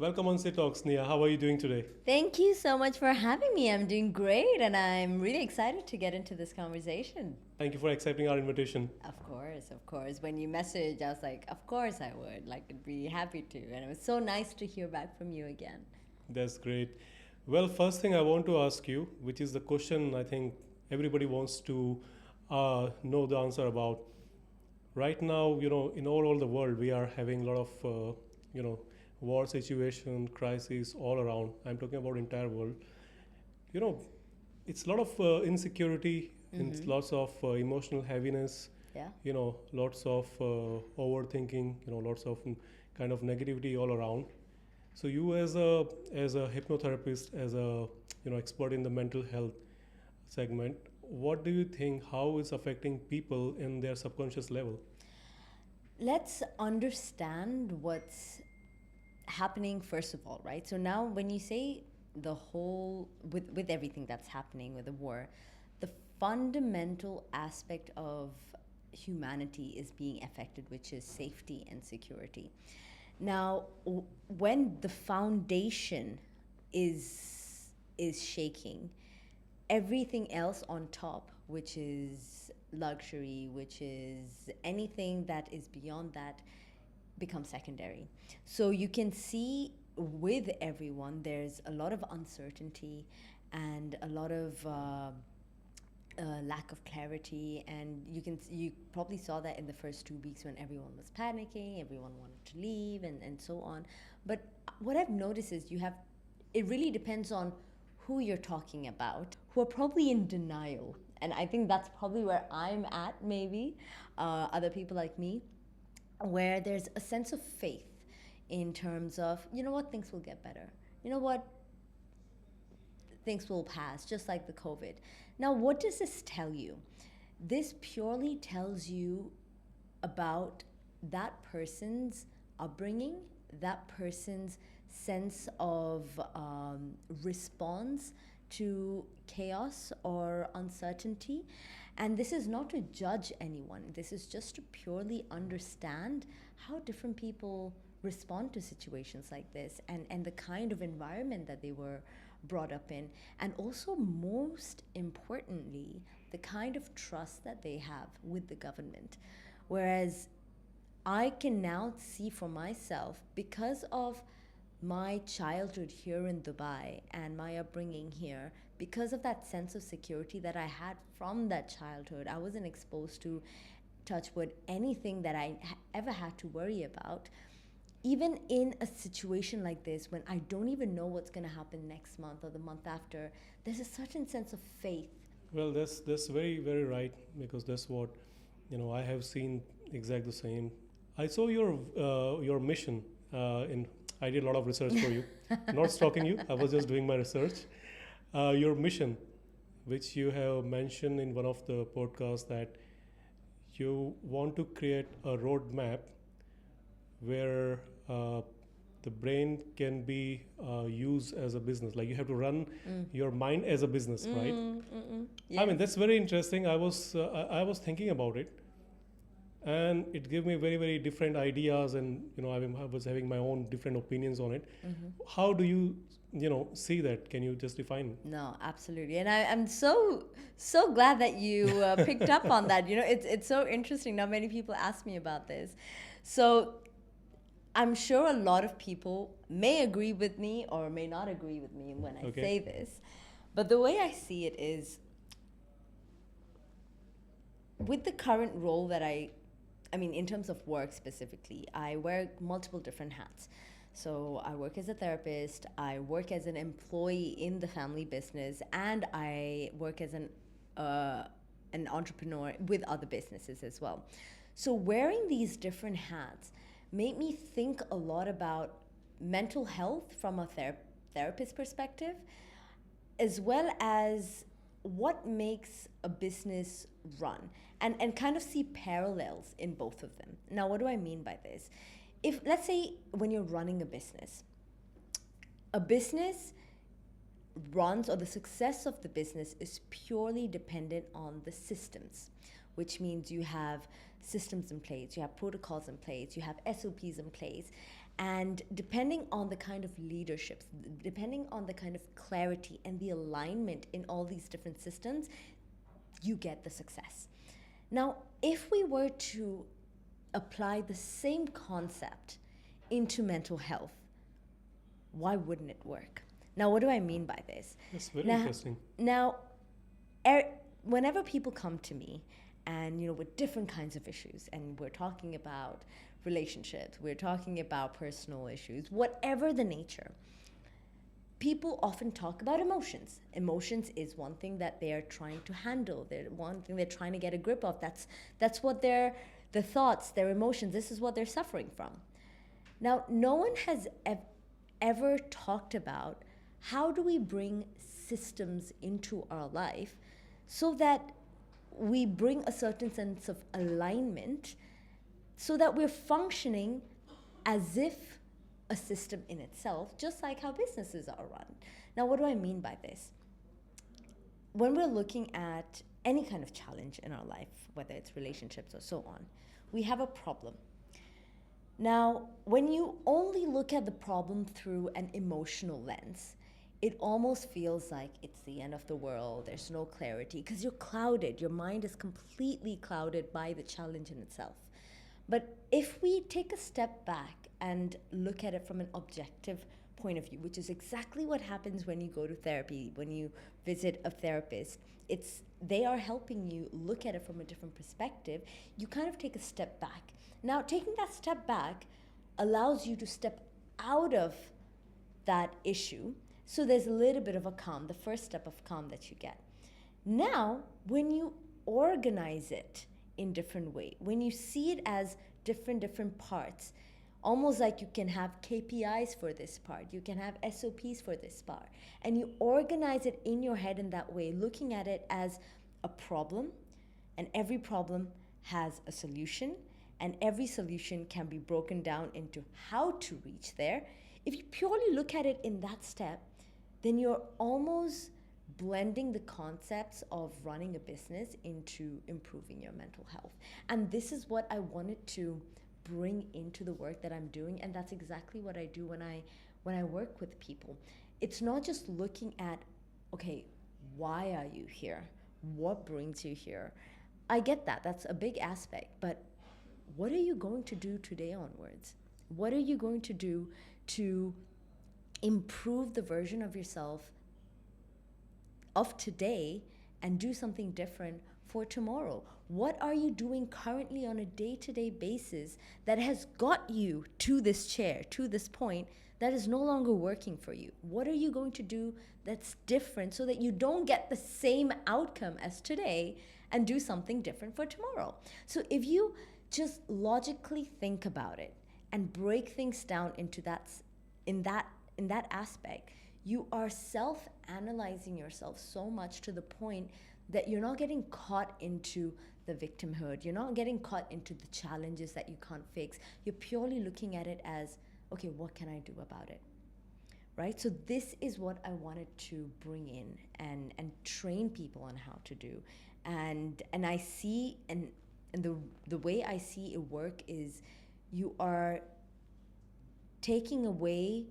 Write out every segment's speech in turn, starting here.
Welcome on Sit Talks, Nia. How are you doing today? Thank you so much for having me. I'm doing great and I'm really excited to get into this conversation. Thank you for accepting our invitation. Of course, of course. When you messaged, I was like, of course I would. Like, I'd be happy to. And it was so nice to hear back from you again. That's great. Well, first thing I want to ask you, which is the question I think everybody wants to know the answer about. Right now, in all the world, we are having a lot of, war situation, crisis all around. I'm talking about entire world. You know, it's a lot of insecurity, and Mm-hmm. lots of emotional heaviness, Yeah. lots of overthinking, lots of kind of negativity all around. So you as a hypnotherapist, as a expert in the mental health segment, what do you think how it's affecting people in their subconscious level? Let's understand what's happening first of all, right? So now when you say the whole with everything that's happening with the war, the fundamental aspect of humanity is being affected, which is safety and security. Now, when the foundation is shaking, everything else on top, which is luxury, which is anything that is beyond that, becomes secondary. So you can see with everyone, there's a lot of uncertainty and a lot of lack of clarity, and you probably saw that in the first 2 weeks when everyone was panicking, everyone wanted to leave, and so on. But what I've noticed is it really depends on who you're talking about, who are probably in denial. And I think that's probably where I'm at, maybe. Other people like me, where there's a sense of faith in terms of, you know what, things will get better. You know what, things will pass, just like the COVID. Now, what does this tell you? This purely tells you about that person's upbringing, that person's sense of response to chaos or uncertainty. And this is not to judge anyone, this is just to purely understand how different people respond to situations like this, and the kind of environment that they were brought up in. And also, most importantly, the kind of trust that they have with the government. Whereas I can now see for myself, because of my childhood here in Dubai and my upbringing here, because of that sense of security that I had from that childhood, I wasn't exposed to, touch wood, anything that I ever had to worry about. Even in a situation like this, when I don't even know what's going to happen next month or the month after, there's a certain sense of faith. Well, that's very very right, because that's what I have seen exactly the same. I saw your mission in. I did a lot of research for you, not stalking you. I was just doing my research. Your mission, which you have mentioned in one of the podcasts, that you want to create a roadmap where the brain can be used as a business. Like you have to run your mind as a business, right? I Yes. mean, that's very interesting. I was thinking about it, and it gave me very very different ideas, and I was having my own different opinions on it. How do you see that? Can you just define? No, absolutely. And I'm so glad that you picked up on that. It's so interesting. Not many people ask me about this. So I'm sure a lot of people may agree with me or may not agree with me when I Okay. say this. But the way I see it is, with the current role that I mean, in terms of work specifically, I wear multiple different hats. So I work as a therapist, I work as an employee in the family business, and I work as an entrepreneur with other businesses as well. So wearing these different hats made me think a lot about mental health from a therapist perspective, as well as what makes a business run, and kind of see parallels in both of them. Now, what do I mean by this? If, let's say, when you're running a business runs, or the success of the business is purely dependent on the systems, which means you have systems in place, you have protocols in place, you have SOPs in place. And depending on the kind of leaderships, depending on the kind of clarity and the alignment in all these different systems, you get the success. Now, if we were to apply the same concept into mental health, why wouldn't it work? Now, what do I mean by this? That's very interesting. Now, whenever people come to me and, with different kinds of issues, and we're talking about relationships, we're talking about personal issues, whatever the nature, people often talk about emotions. Emotions is one thing that they're trying to handle. They're one thing they're trying to get a grip of. That's what the thoughts, their emotions, this is what they're suffering from. Now, no one has ever talked about how do we bring systems into our life so that we bring a certain sense of alignment so that we're functioning as if a system in itself, just like how businesses are run. Now, what do I mean by this? When we're looking at any kind of challenge in our life, whether it's relationships or so on, we have a problem. Now, when you only look at the problem through an emotional lens, it almost feels like it's the end of the world. There's no clarity because you're clouded. Your mind is completely clouded by the challenge in itself. But if we take a step back and look at it from an objective point of view, which is exactly what happens when you go to therapy, when you visit a therapist, they are helping you look at it from a different perspective. You kind of take a step back. Now, taking that step back allows you to step out of that issue. So there's a little bit of a calm, the first step of calm that you get. Now, when you organize it in different way, when you see it as different parts, almost like you can have KPIs for this part, you can have SOPs for this part, and you organize it in your head in that way, looking at it as a problem, and every problem has a solution, and every solution can be broken down into how to reach there. If you purely look at it in that step, then you're almost blending the concepts of running a business into improving your mental health. And this is what I wanted to bring into the work that I'm doing, and that's exactly what I do when I work with people. It's not just looking at, okay, why are you here? What brings you here? I get that. That's a big aspect, but what are you going to do today onwards? What are you going to do to improve the version of yourself of today and do something different for tomorrow? What are you doing currently on a day-to-day basis that has got you to this chair, to this point, that is no longer working for you? What are you going to do that's different so that you don't get the same outcome as today and do something different for tomorrow? So if you just logically think about it and break things down into in that aspect, you are self-analyzing yourself so much to the point that you're not getting caught into the victimhood. You're not getting caught into the challenges that you can't fix. You're purely looking at it as, okay, what can I do about it? Right? So this is what I wanted to bring in and train people on how to do. And I see, and the way I see it work is you are taking away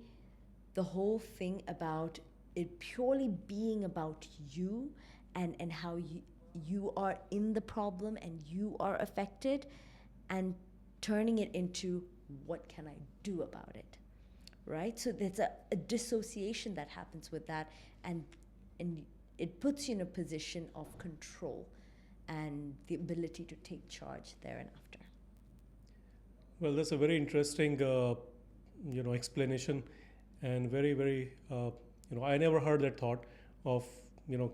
the whole thing about it purely being about you and how you are in the problem and you are affected, and turning it into what can I do about it, right? So there's a dissociation that happens with that, and it puts you in a position of control and the ability to take charge there and after. Well, that's a very interesting, explanation, and very, very, I never heard that thought of,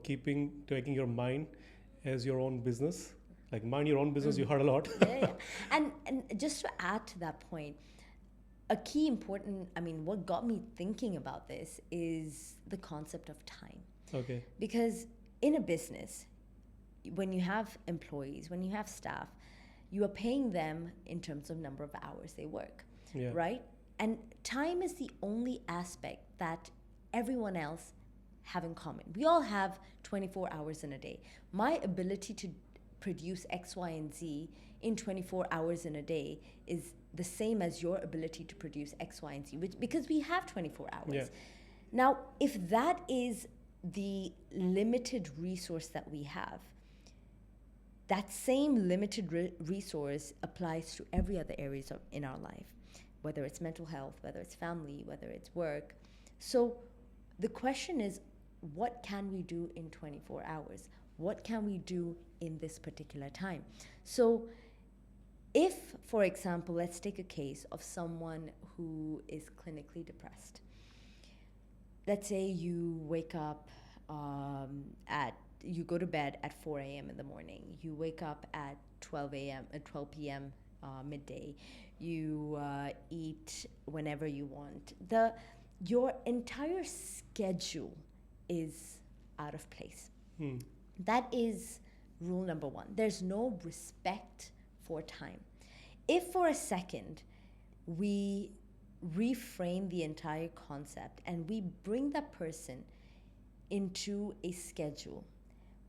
taking your mind as your own business. Like, mind your own business, you heard a lot. Yeah. And just to add to that point, a key important, what got me thinking about this is the concept of time. Okay. Because in a business, when you have employees, when you have staff, you are paying them in terms of number of hours they work, right? And time is the only aspect that everyone else have in common. We all have 24 hours in a day. My ability to produce X, Y, and Z in 24 hours in a day is the same as your ability to produce X, Y, and Z, because we have 24 hours. Yeah. Now, if that is the limited resource that we have, that same limited resource applies to every other areas in our life, whether it's mental health, whether it's family, whether it's work. So the question is, what can we do in 24 hours? What can we do in this particular time? So if, for example, let's take a case of someone who is clinically depressed. Let's say you wake up you go to bed at 4 a.m. in the morning. You wake up at 12 p.m. Midday. You eat whenever you want. Your entire schedule is out of place. That is rule number one. There's no respect for time. If for a second we reframe the entire concept and we bring that person into a schedule,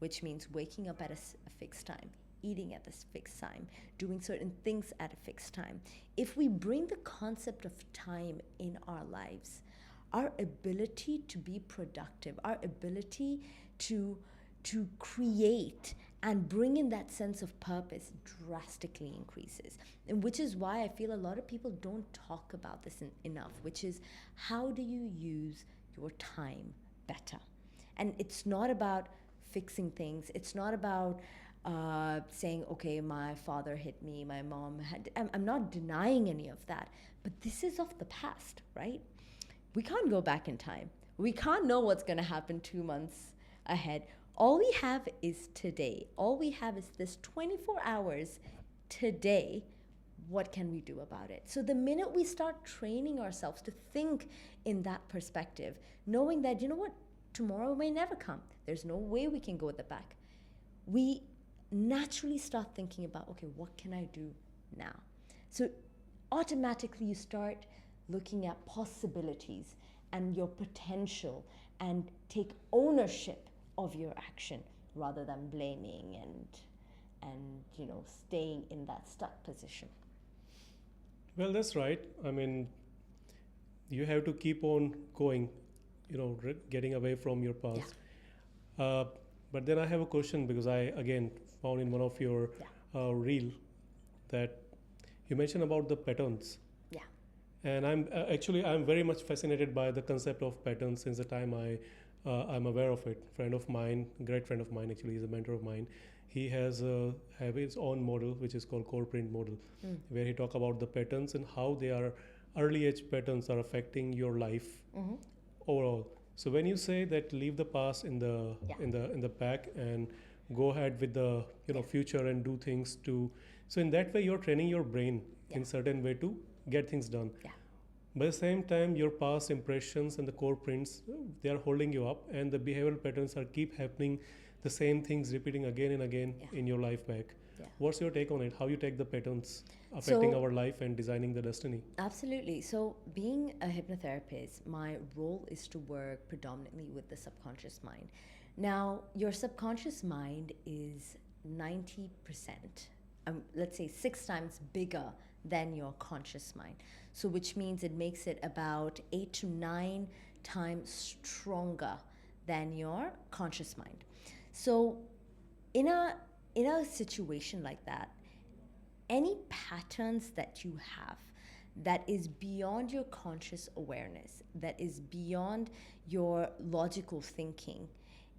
which means waking up at a fixed time, eating at this fixed time, doing certain things at a fixed time. If we bring the concept of time in our lives, our ability to be productive, our ability to create and bring in that sense of purpose drastically increases. And which is why I feel a lot of people don't talk about this enough, which is, how do you use your time better? And it's not about fixing things. It's not about saying, okay, my father hit me, my mom had... I'm not denying any of that, but this is of the past, right? We can't go back in time. We can't know what's going to happen 2 months ahead. All we have is today. All we have is this 24 hours today. What can we do about it? So the minute we start training ourselves to think in that perspective, knowing that, you know what, tomorrow may never come. There's no way we can go at the back. We naturally start thinking about, okay, what can I do now? So automatically you start looking at possibilities and your potential and take ownership of your action rather than blaming and staying in that stuck position. Well, that's right. I mean, you have to keep on going, getting away from your past. Yeah. But then I have a question, because I again found in one of your reel that you mentioned about the patterns. Yeah. And I'm very much fascinated by the concept of patterns since the time I'm aware of it. Great friend of mine, actually, is a mentor of mine. He has have his own model, which is called core print model, where he talk about the patterns and how they are early age patterns are affecting your life overall. So when you say that leave the past in the back and go ahead with the future and do things so in that way you're training your brain in certain way to get things done. Yeah. By the same time, your past impressions and the core prints, they are holding you up, and the behavioral patterns are keep happening, the same things repeating again and again in your life back. Yeah. What's your take on it? How you take the patterns affecting our life and designing the destiny? Absolutely. So being a hypnotherapist, my role is to work predominantly with the subconscious mind. Now, your subconscious mind is 90%, let's say 6 times bigger than your conscious mind. So which means it makes it about 8 to 9 times stronger than your conscious mind. So in a situation like that, any patterns that you have that is beyond your conscious awareness, that is beyond your logical thinking,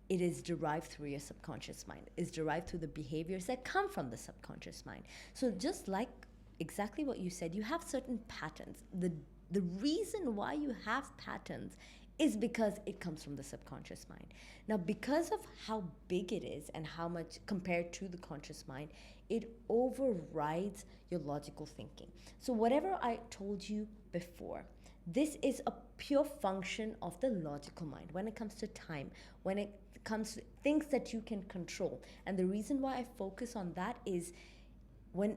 it is derived through your subconscious mind, is derived through the behaviors that come from the subconscious mind. So just like exactly what you said, you have certain patterns. The reason why you have patterns is because it comes from the subconscious mind. Now, because of how big it is and how much compared to the conscious mind, it overrides your logical thinking. So whatever I told you before, this is a pure function of the logical mind when it comes to time, when it comes to things that you can control. And the reason why I focus on that is when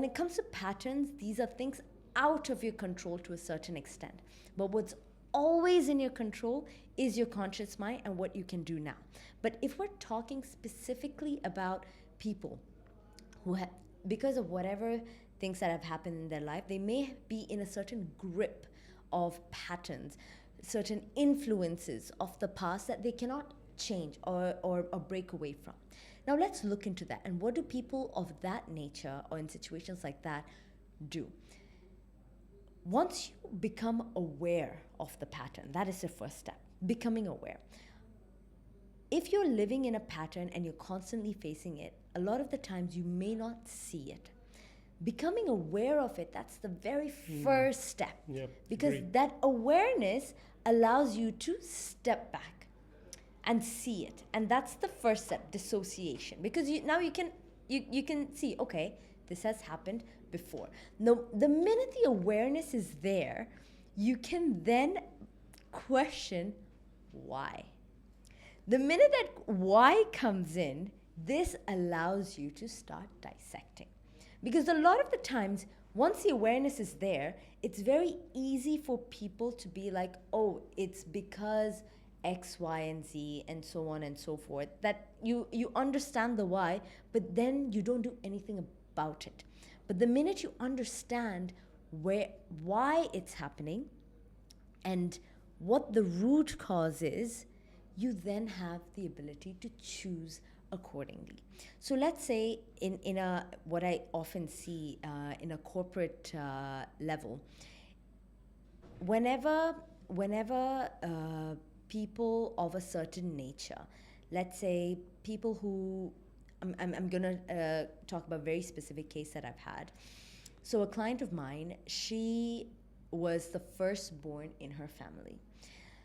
it comes to patterns, these are things out of your control to a certain extent. But what's always in your control is your conscious mind and what you can do now. But if we're talking specifically about people who have, because of whatever things that have happened in their life, they may be in a certain grip of patterns, certain influences of the past that they cannot change or break away from. Now let's look into that. And what do people of that nature or in situations like that do? Once you become aware of the pattern, that is the first step, becoming aware. If you're living in a pattern and you're constantly facing it, a lot of the times you may not see it. Becoming aware of it, that's the very first step. Yep, Because agreed. that awareness allows you to step back and see it. And that's the first step, dissociation. Because now you can see, okay, this has happened before. Now, the minute the awareness is there, you can then question why. The minute that why comes in, this allows you to start dissecting. Because a lot of the times, once the awareness is there, it's very easy for people to be like, oh, it's because X, Y, and Z, and so on and so forth, that you understand the why, but then you don't do anything about it. But the minute you understand why it's happening and what the root cause is, you then have the ability to choose accordingly. So let's say in a what I often see in a corporate level, whenever people of a certain nature, let's say people who I'm gonna talk about a very specific case that I've had. So a client of mine, she was the firstborn in her family.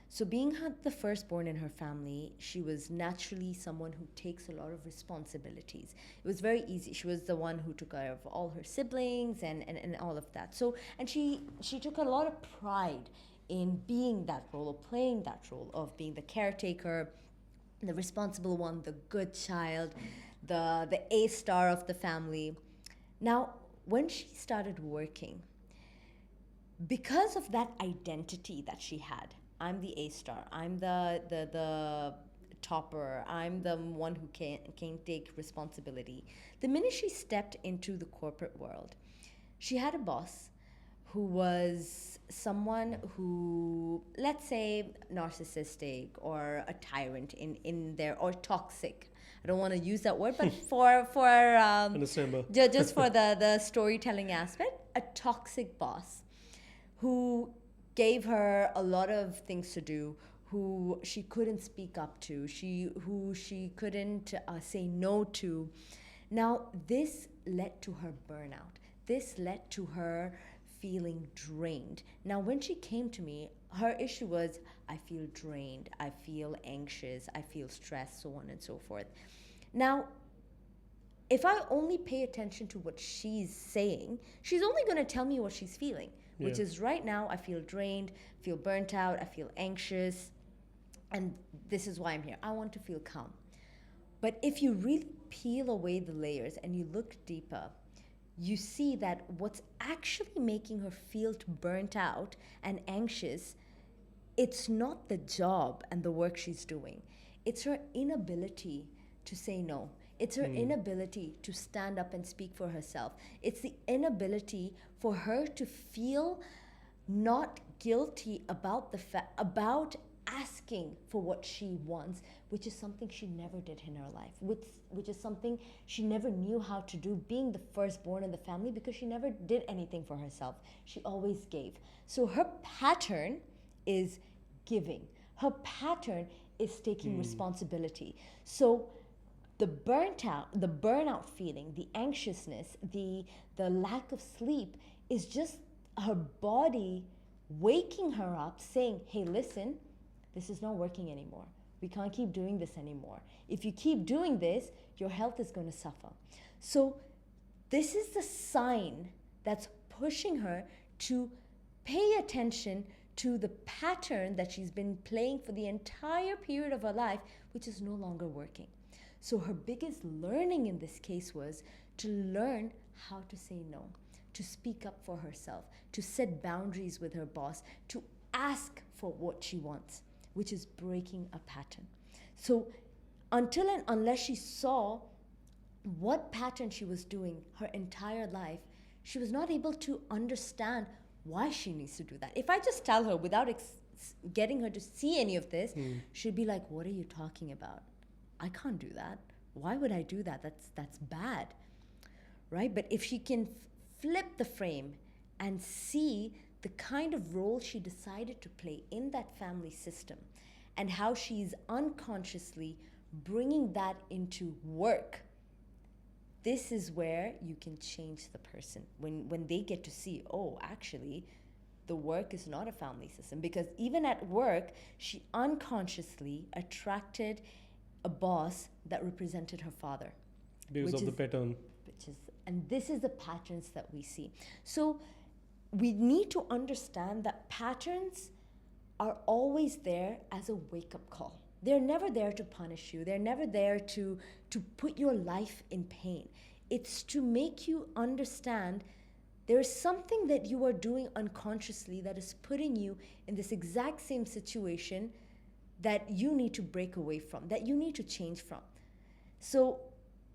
So being the firstborn in her family, she was naturally someone who takes a lot of responsibilities. It was very easy. She was the one who took care of all her siblings and all of that. So, and she took a lot of pride in being that role, or playing that role of being the caretaker, the responsible one, the good child, the A star of the family. Now, when she started working, because of that identity that she had, I'm the A star, I'm the topper, I'm the one who can take responsibility. The minute she stepped into the corporate world, she had a boss who was someone who, let's say, narcissistic or a tyrant in there, or toxic. I don't want to use that word, but Understandable. just for the storytelling aspect, a toxic boss who gave her a lot of things to do, who she couldn't speak up to, who she couldn't say no to. Now, this led to her burnout. This led to her feeling drained. Now, when she came to me, her issue was, I feel drained, I feel anxious, I feel stressed, so on and so forth. Now, if I only pay attention to what she's saying, she's only going to tell me what she's feeling, which is right now I feel drained, feel burnt out, I feel anxious, and this is why I'm here. I want to feel calm. But if you really peel away the layers and you look deeper, you see that what's actually making her feel burnt out and anxious, it's not the job and the work she's doing. It's her inability to say no. It's her inability to stand up and speak for herself. It's the inability for her to feel not guilty about about asking for what she wants, which is something she never did in her life, which is something she never knew how to do, being the firstborn in the family, because she never did anything for herself. She always gave. So her pattern is giving. Her pattern is taking responsibility. So the burnout feeling, the anxiousness, the lack of sleep is just her body waking her up, saying, hey, listen, this is not working anymore. We can't keep doing this anymore. If you keep doing this, your health is going to suffer. So this is the sign that's pushing her to pay attention to the pattern that she's been playing for the entire period of her life, which is no longer working. So her biggest learning in this case was to learn how to say no, to speak up for herself, to set boundaries with her boss, to ask for what she wants, which is breaking a pattern. So until and unless she saw what pattern she was doing her entire life, she was not able to understand why she needs to do that. If I just tell her without getting her to see any of this, she'd be like, "What are you talking about? I can't do that. Why would I do that? That's bad." Right? But if she can flip the frame and see the kind of role she decided to play in that family system and how she's unconsciously bringing that into work, this is where you can change the person. When they get to see, oh, actually, the work is not a family system. Because even at work, she unconsciously attracted a boss that represented her father. Because of the pattern. And this is the patterns that we see. So we need to understand that patterns are always there as a wake-up call. They're never there to punish you. They're never there to put your life in pain. It's to make you understand there's something that you are doing unconsciously that is putting you in this exact same situation that you need to break away from, that you need to change from. So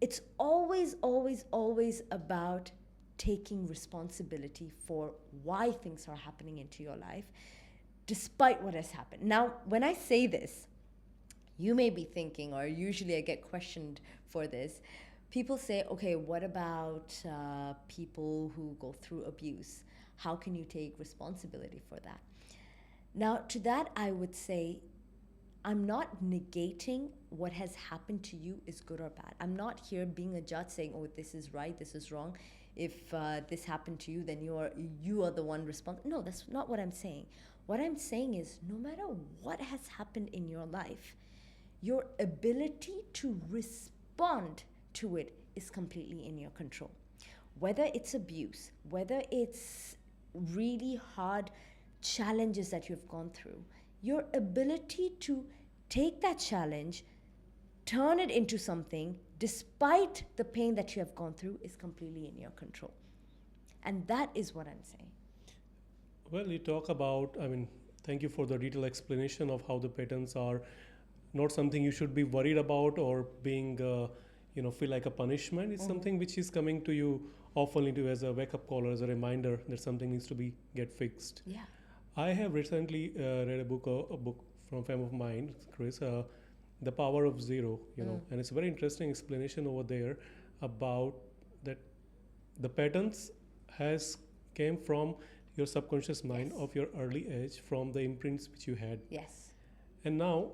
it's always, always, always about taking responsibility for why things are happening into your life, despite what has happened. Now, when I say this, you may be thinking, or usually I get questioned for this, people say, okay, what about people who go through abuse? How can you take responsibility for that? Now, to that, I would say, I'm not negating what has happened to you is good or bad. I'm not here being a judge saying, oh, this is right, this is wrong. If this happened to you, then you are the one responsible. No, that's not what I'm saying. What I'm saying is, no matter what has happened in your life, your ability to respond to it is completely in your control. Whether it's abuse, whether it's really hard challenges that you've gone through, your ability to take that challenge, turn it into something, despite the pain that you have gone through, is completely in your control. And that is what I'm saying. Well, you talk about, thank you for the detailed explanation of how the patterns are not something you should be worried about or being, feel like a punishment. It's something which is coming to you often into as a wake-up call or as a reminder that something needs to get fixed. Yeah. I have recently read a book from a friend of mine, Chris, The Power of Zero, and it's a very interesting explanation over there about that the patterns came from your subconscious mind of your early age, from the imprints which you had. Yes. And now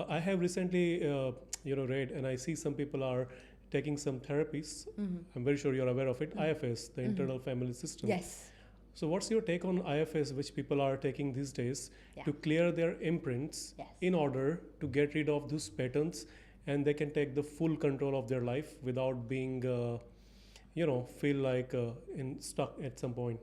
I have recently, read, and I see some people are taking some therapies. I'm very sure you're aware of it. IFS, the internal family system. Yes. So what's your take on IFS, which people are taking these days to clear their imprints in order to get rid of those patterns, and they can take the full control of their life without being, feel like stuck at some point?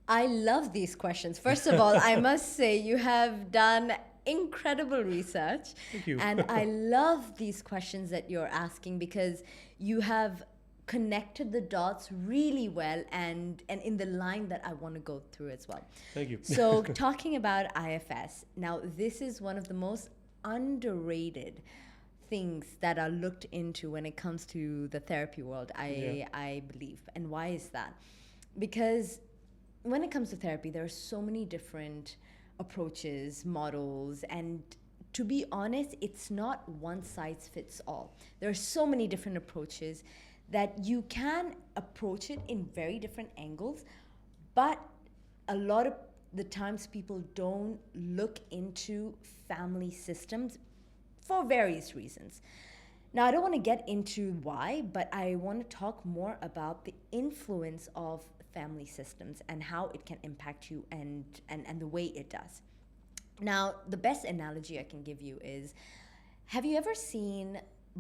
I love these questions. First of all, I must say you have done incredible research. Thank you. And I love these questions that you're asking because you have connected the dots really well and in the line that I want to go through as well. Thank you. So talking about IFS, now this is one of the most underrated things that are looked into when it comes to the therapy world, I believe. And why is that? Because when it comes to therapy, there are so many different approaches, models, and to be honest, it's not one size fits all. There are so many different approaches that you can approach it in very different angles, but a lot of the times people don't look into family systems for various reasons. Now, I don't want to get into why, but I want to talk more about the influence of family systems and how it can impact you and the way it does. Now, the best analogy I can give you is, have you ever seen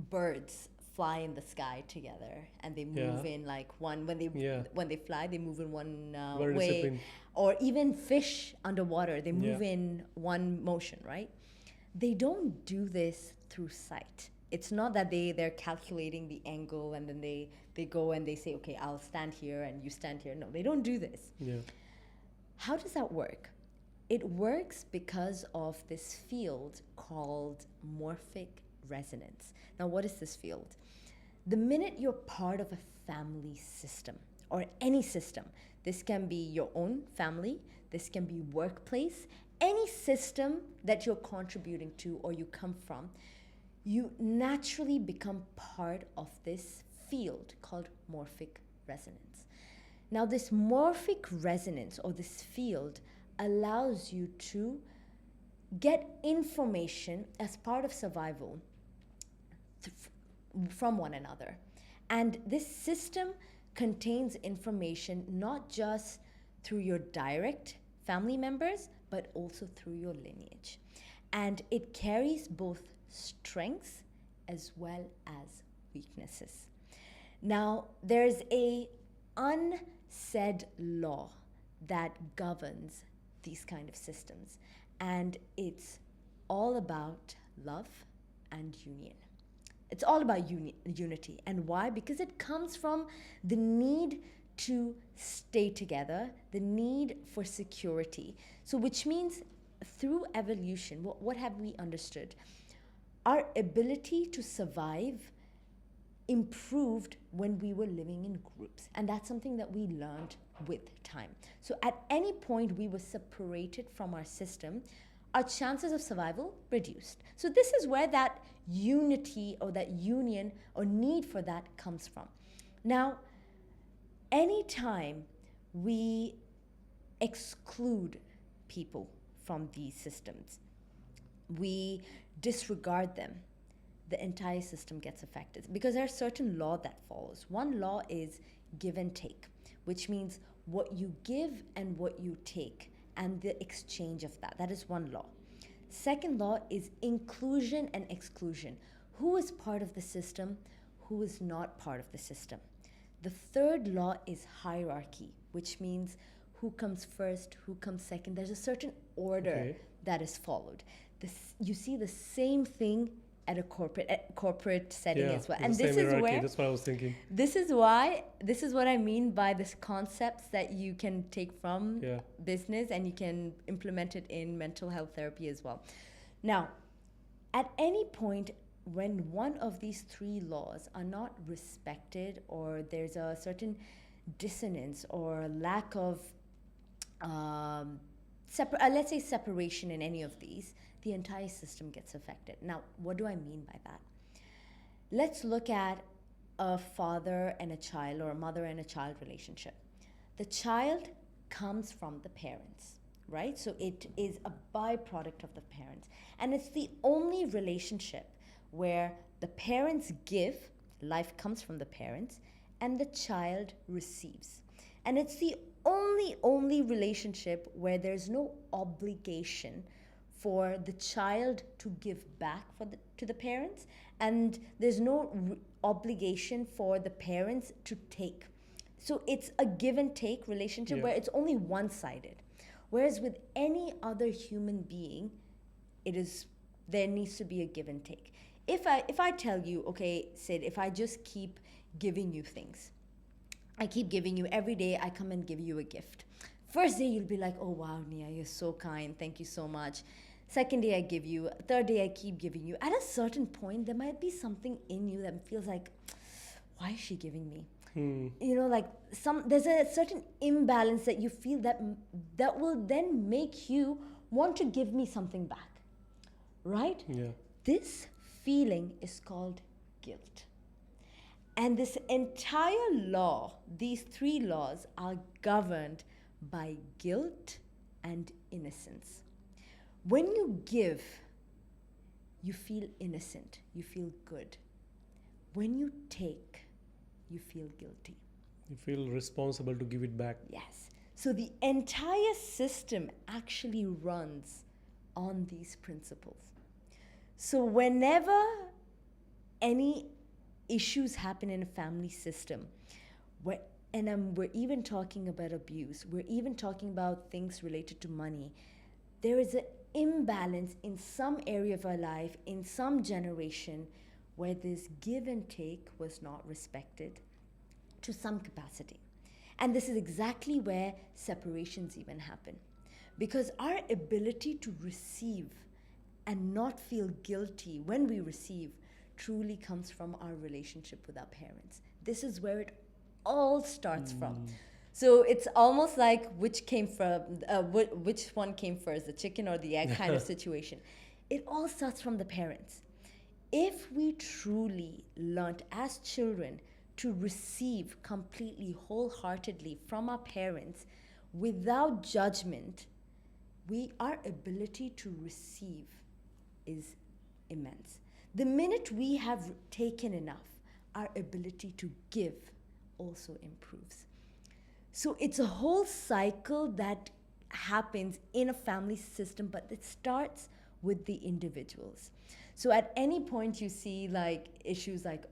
birds fly in the sky together and they move in like one, when they fly, they move in one way. Disciplined. Or even fish underwater, they move in one motion, right? They don't do this through sight. It's not that they're calculating the angle and then they go and they say, okay, I'll stand here and you stand here. No, they don't do this. Yeah. How does that work? It works because of this field called morphic resonance. Now, what is this field? The minute you're part of a family system or any system. This can be your own family, this can be workplace, any system that you're contributing to or you come from, you naturally become part of this field called morphic resonance. Now, this morphic resonance or this field allows you to get information as part of survival from one another. And this system contains information not just through your direct family members, but also through your lineage. And it carries both strengths as well as weaknesses. Now, there's a unsaid law that governs these kind of systems, and it's all about love and union. It's all about unity. And why? Because it comes from the need to stay together, the need for security. So which means through evolution, what have we understood? Our ability to survive improved when we were living in groups. And that's something that we learned with time. So at any point we were separated from our system, our chances of survival reduced. So this is where that unity or that union or need for that comes from. Now, anytime we exclude people from these systems, we disregard them, the entire system gets affected because there's a certain law that follows. One law is give and take, which means what you give and what you take and the exchange of that. That is one law. Second law is inclusion and exclusion. Who is part of the system? Who is not part of the system? The third law is hierarchy, which means who comes first, who comes second. There's a certain order that is followed. You see the same thing at a corporate setting as well. And this is where that's what I was thinking. This is what I mean by this concepts that you can take from business and you can implement it in mental health therapy as well. Now, at any point when one of these three laws are not respected or there's a certain dissonance or lack of let's say separation in any of these, the entire system gets affected. Now, what do I mean by that? Let's look at a father and a child or a mother and a child relationship. The child comes from the parents, right? So it is a byproduct of the parents. And it's the only relationship where the parents give, life comes from the parents, and the child receives. And it's the only relationship where there's no obligation for the child to give back to the parents, and there's no obligation for the parents to take. So it's a give and take relationship where it's only one-sided. Whereas with any other human being, there needs to be a give and take. If I tell you, okay, Sid, if I just keep giving you things, I keep giving you every day, I come and give you a gift. First day you'll be like, oh wow, Nia, you're so kind, thank you so much. Second day I give you, third day I keep giving you. At a certain point, there might be something in you that feels like, why is she giving me? You know, like there's a certain imbalance that you feel that will then make you want to give me something back, right? Yeah. This feeling is called guilt. And this entire law, these three laws, are governed by guilt and innocence. When you give, you feel innocent, you feel good. When you take, you feel guilty. You feel responsible to give it back. Yes. So the entire system actually runs on these principles. So whenever any issues happen in a family system, we're even talking about abuse, we're even talking about things related to money, there is an imbalance in some area of our life, in some generation, where this give and take was not respected to some capacity. And this is exactly where separations even happen. Because our ability to receive and not feel guilty when we receive truly comes from our relationship with our parents. This is where it all starts from. Mm. So it's almost like which one came first, the chicken or the egg kind of situation. It all starts from the parents. If we truly learnt as children to receive completely, wholeheartedly from our parents without judgment, our ability to receive is immense. The minute we have taken enough, our ability to give also improves. So it's a whole cycle that happens in a family system, but it starts with the individuals. So at any point you see like issues like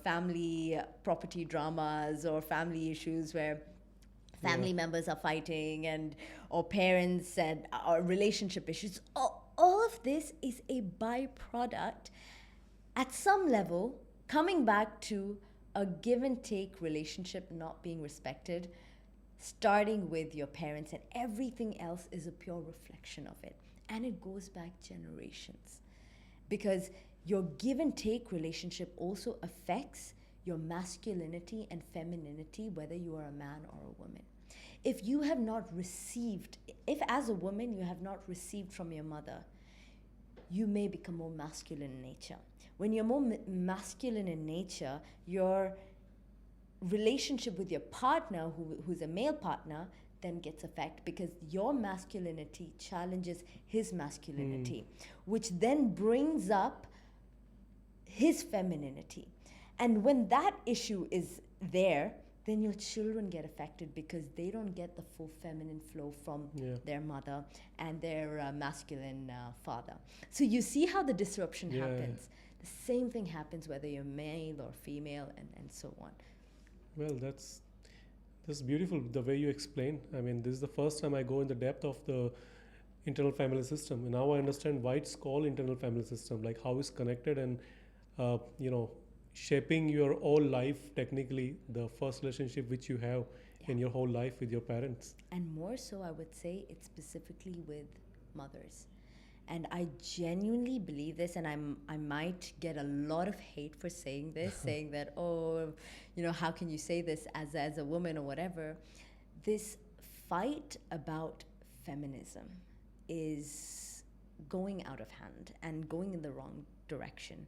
family property dramas or family issues where family members are fighting and or parents and or relationship issues, all of this is a byproduct at some level coming back to a give and take relationship not being respected, starting with your parents, and everything else is a pure reflection of it. And it goes back generations. Because your give and take relationship also affects your masculinity and femininity, whether you are a man or a woman. If you have not received, if as a woman you have not received from your mother, you may become more masculine in nature. When you're more masculine in nature, your relationship with your partner, who's a male partner, then gets affected because your masculinity challenges his masculinity, which then brings up his femininity. And when that issue is there, then your children get affected because they don't get the full feminine flow from their mother and their masculine father. So you see how the disruption happens. The same thing happens whether you're male or female and so on. Well, that's beautiful the way you explain. I mean, this is the first time I go in the depth of the internal family system, and now I understand why it's called internal family system, like how it's connected and shaping your whole life. Technically, the first relationship which you have in your whole life with your parents. And more so, I would say it's specifically with mothers. And I genuinely believe this, and I might get a lot of hate for saying this, saying that, how can you say this as a woman or whatever. This fight about feminism is going out of hand and going in the wrong direction.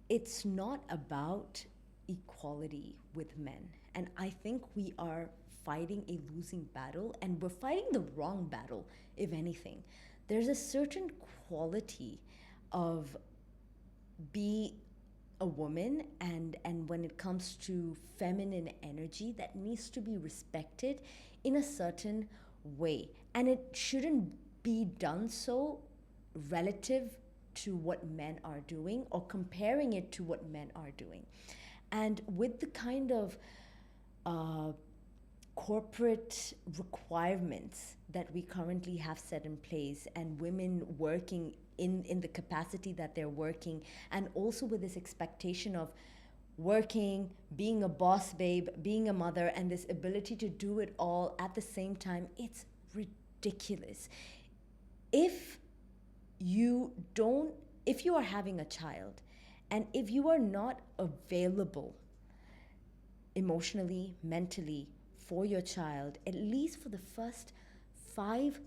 It's not about equality with men. And I think we are fighting a losing battle, and we're fighting the wrong battle, if anything. There's a certain quality of be a woman and when it comes to feminine energy that needs to be respected in a certain way. And it shouldn't be done so relative to what men are doing or comparing it to what men are doing. And with the kind of corporate requirements that we currently have set in place, and women working in the capacity that they're working, and also with this expectation of working, being a boss babe, being a mother, and this ability to do it all at the same time, it's ridiculous. If you are having a child, and if you are not available emotionally, mentally, for your child, at least for the first 5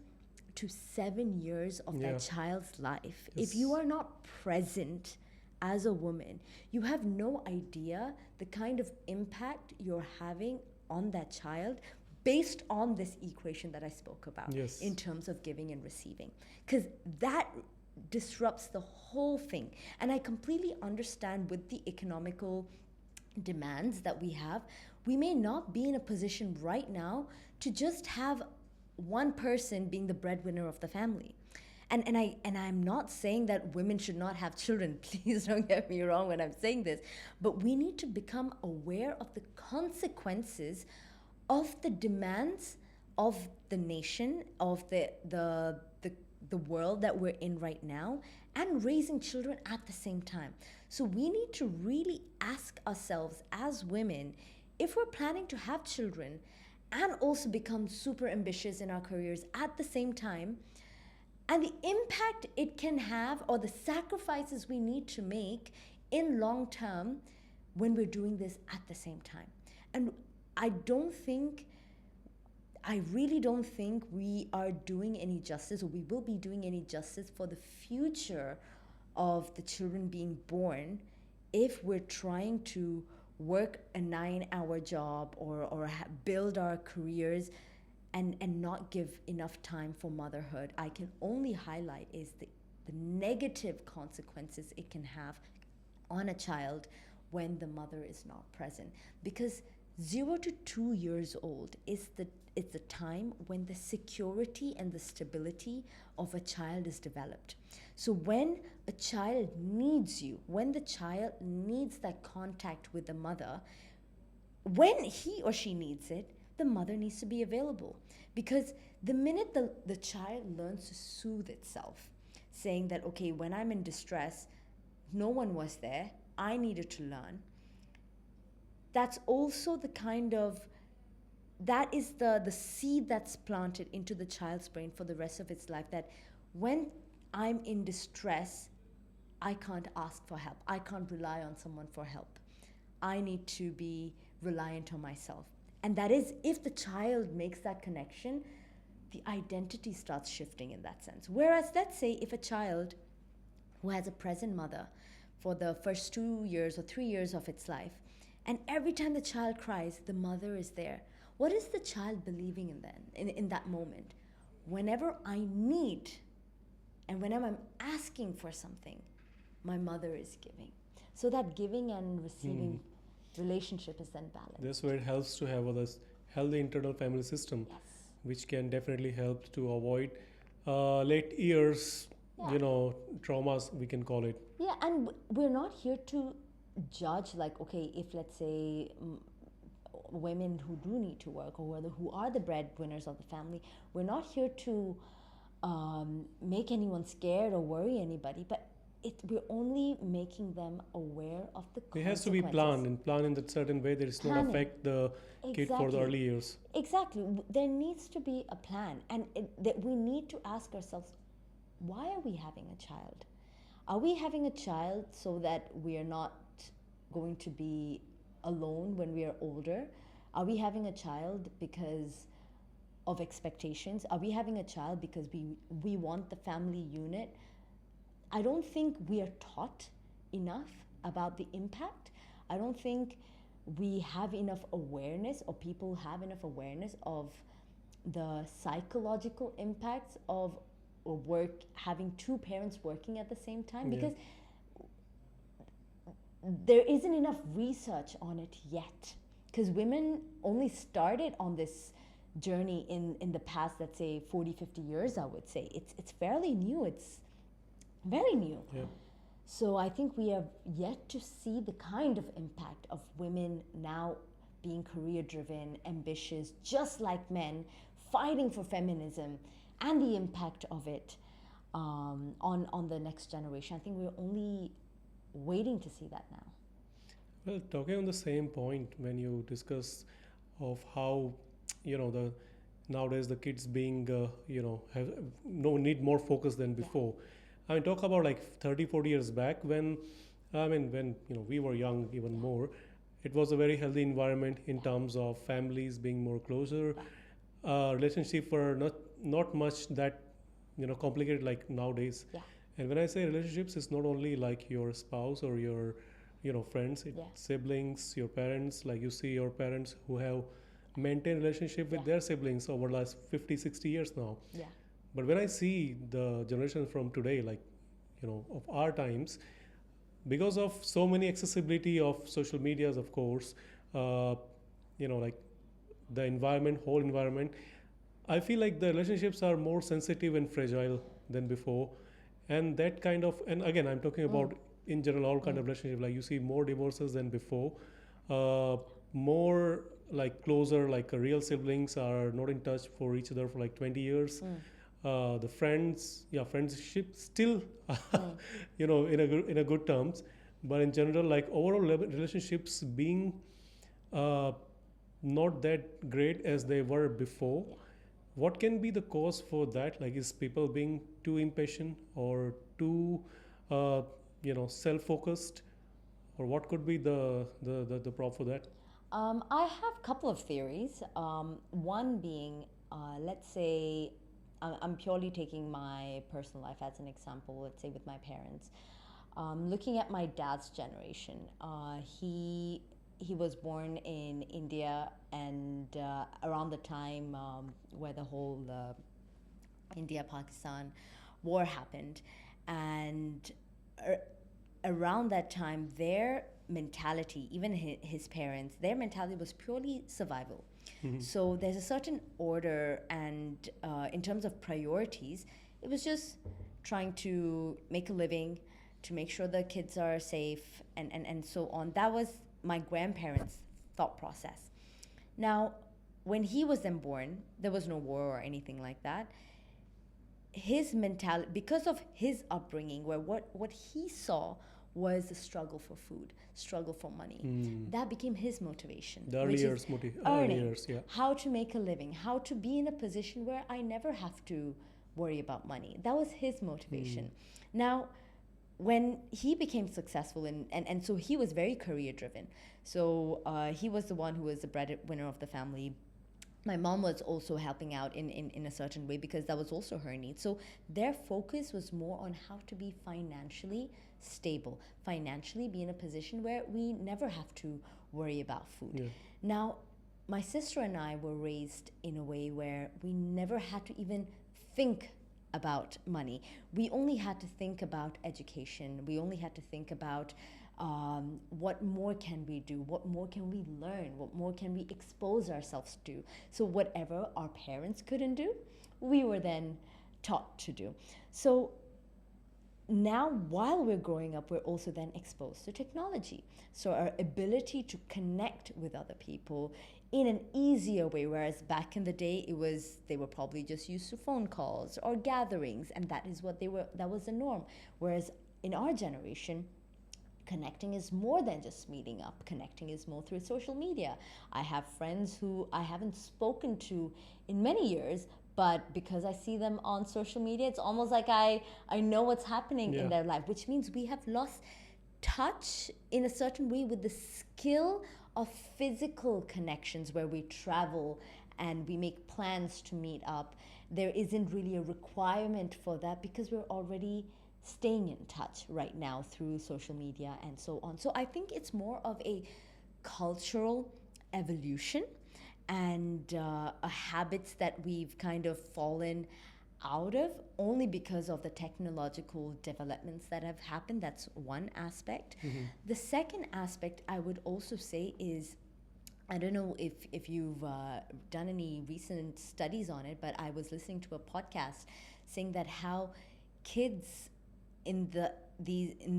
to 7 years of that child's life, if you are not present as a woman, you have no idea the kind of impact you're having on that child based on this equation that I spoke about in terms of giving and receiving. Because that disrupts the whole thing. And I completely understand with the economical demands that we have, we may not be in a position right now to just have one person being the breadwinner of the family. And I'm not saying that women should not have children. Please don't get me wrong when I'm saying this. But we need to become aware of the consequences of the demands of the nation, of the world that we're in right now, and raising children at the same time. So we need to really ask ourselves as women, if we're planning to have children and also become super ambitious in our careers at the same time, and the impact it can have or the sacrifices we need to make in long term when we're doing this at the same time. And I don't think, I really don't think we are doing any justice, or we will be doing any justice for the future of the children being born if we're trying to work a 9-hour job, or build our careers, and not give enough time for motherhood. I can only highlight is the negative consequences it can have on a child when the mother is not present. Because 0 to 2 years old is the time when the security and the stability of a child is developed. So when a child needs you, when the child needs that contact with the mother, when he or she needs it, the mother needs to be available. Because the minute the child learns to soothe itself, saying that, okay, when I'm in distress, no one was there, I needed to learn, that's also the kind of, that is the seed that's planted into the child's brain for the rest of its life, that when I'm in distress, I can't ask for help, I can't rely on someone for help, I need to be reliant on myself. And that is, if the child makes that connection, the identity starts shifting in that sense. Whereas, let's say, if a child who has a present mother for the first 2 years or 3 years of its life, and every time the child cries, the mother is there, what is the child believing in then, in that moment? Whenever I need, and whenever I'm asking for something, my mother is giving. So that giving and receiving relationship is then balanced. That's where it helps to have a healthy internal family system, Yes. which can definitely help to avoid late years, Yeah. traumas, we can call it. Yeah, and we're not here to judge, like, okay, if let's say women who do need to work, or who are the breadwinners of the family, we're not here to make anyone scared or worry anybody, but we're only making them aware of the It has to be planned in that certain way that it's not Planning. affect the kid for the Exactly. early years. Exactly. There needs to be a plan, and that we need to ask ourselves, why are we having a child? Are we having a child so that we are not going to be alone when we are older? Are we having a child because of expectations? Are we having a child because we want the family unit? I don't think we are taught enough about the impact. I don't think we have enough awareness, or people have enough awareness of the psychological impacts of having two parents working at the same time, Yeah. because there isn't enough research on it yet, because women only started on this journey in the past, let's say 40-50 years. I would say it's fairly new, it's very new. Yeah. So I think we have yet to see the kind of impact of women now being career driven, ambitious, just like men, fighting for feminism, and the impact of it on the next generation. I think we're only waiting to see that now. Well, talking on the same point, when you discuss of how the nowadays the kids being have no need more focus than before. I mean, talk about like 30-40 years back, when when we were young, even more, it was a very healthy environment in terms of families being more closer. Relationship were not much that complicated like nowadays. Yeah. And when I say relationships, it's not only like your spouse or your friends, Yeah. siblings, your parents. Like you see your parents who have maintained relationship with Yeah. their siblings over the last 50-60 years now. Yeah. But when I see the generation from today, like of our times, because of so many accessibility of social medias, of course, like the whole environment, I feel like the relationships are more sensitive and fragile than before. And that kind of, and again, I'm talking about in general all kind of relationship. Like you see more divorces than before, more like closer, like real siblings are not in touch for each other for like 20 years. The friendship still, in a good terms, but in general, like overall relationships being not that great as they were before. Yeah. What can be the cause for that? Like, is people being too impatient or too, self-focused, or what could be the prop for that? I have a couple of theories. One being, let's say, I'm purely taking my personal life as an example, let's say with my parents. Looking at my dad's generation, he was born in India, and around the time where the whole India-Pakistan war happened, and around that time, their mentality, even his parents, their mentality was purely survival. So there's a certain order, and in terms of priorities, it was just trying to make a living, to make sure the kids are safe, and so on. That was my grandparents' thought process. Now, when he was then born, there was no war or anything like that. His mentality, because of his upbringing, where what he saw was the struggle for food, struggle for money. That became his motivation. The early which years, is early earning, years, yeah. how to make a living, how to be in a position where I never have to worry about money. That was his motivation. Now, when he became successful, and so he was very career driven. So he was the one who was the breadwinner of the family. My mom was also helping out in a certain way because that was also her need. So their focus was more on how to be financially stable, financially be in a position where we never have to worry about food. Yeah. Now, my sister and I were raised in a way where we never had to even think about money. We only had to think about education. We only had to think about what more can we do? What more can we learn? What more can we expose ourselves to? So whatever our parents couldn't do, we were then taught to do. So now, while we're growing up, we're also then exposed to technology. So our ability to connect with other people in an easier way, whereas back in the day they were probably just used to phone calls or gatherings, and that was the norm. Whereas in our generation, connecting is more than just meeting up. Connecting is more through social media. I have friends who I haven't spoken to in many years, but because I see them on social media, it's almost like I know what's happening in their life, which means we have lost touch in a certain way with the skill of physical connections where we travel and we make plans to meet up. There isn't really a requirement for that because we're already staying in touch right now through social media and so on. So I think it's more of a cultural evolution and habits that we've kind of fallen out of only because of the technological developments that have happened. That's one aspect. The second aspect I would also say is, I don't know if you've done any recent studies on it, but I was listening to a podcast saying that how kids in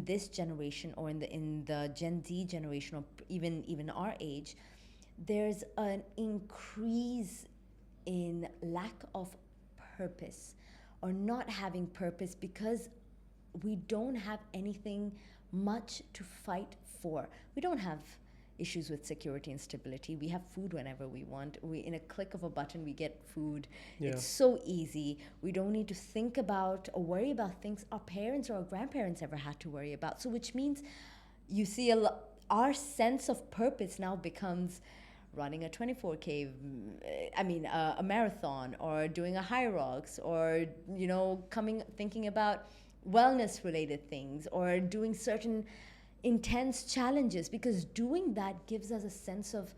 this generation, or in the Gen Z generation, or even our age, there's an increase in lack of purpose or not having purpose because we don't have anything much to fight for. We don't have issues with security and stability. We have food whenever we want. In a click of a button, we get food. Yeah. It's so easy. We don't need to think about or worry about things our parents or our grandparents ever had to worry about. So which means you see our sense of purpose now becomes running a 24K, a marathon, or doing a high rocks, or thinking about wellness related things, or doing certain intense challenges, because doing that gives us a sense of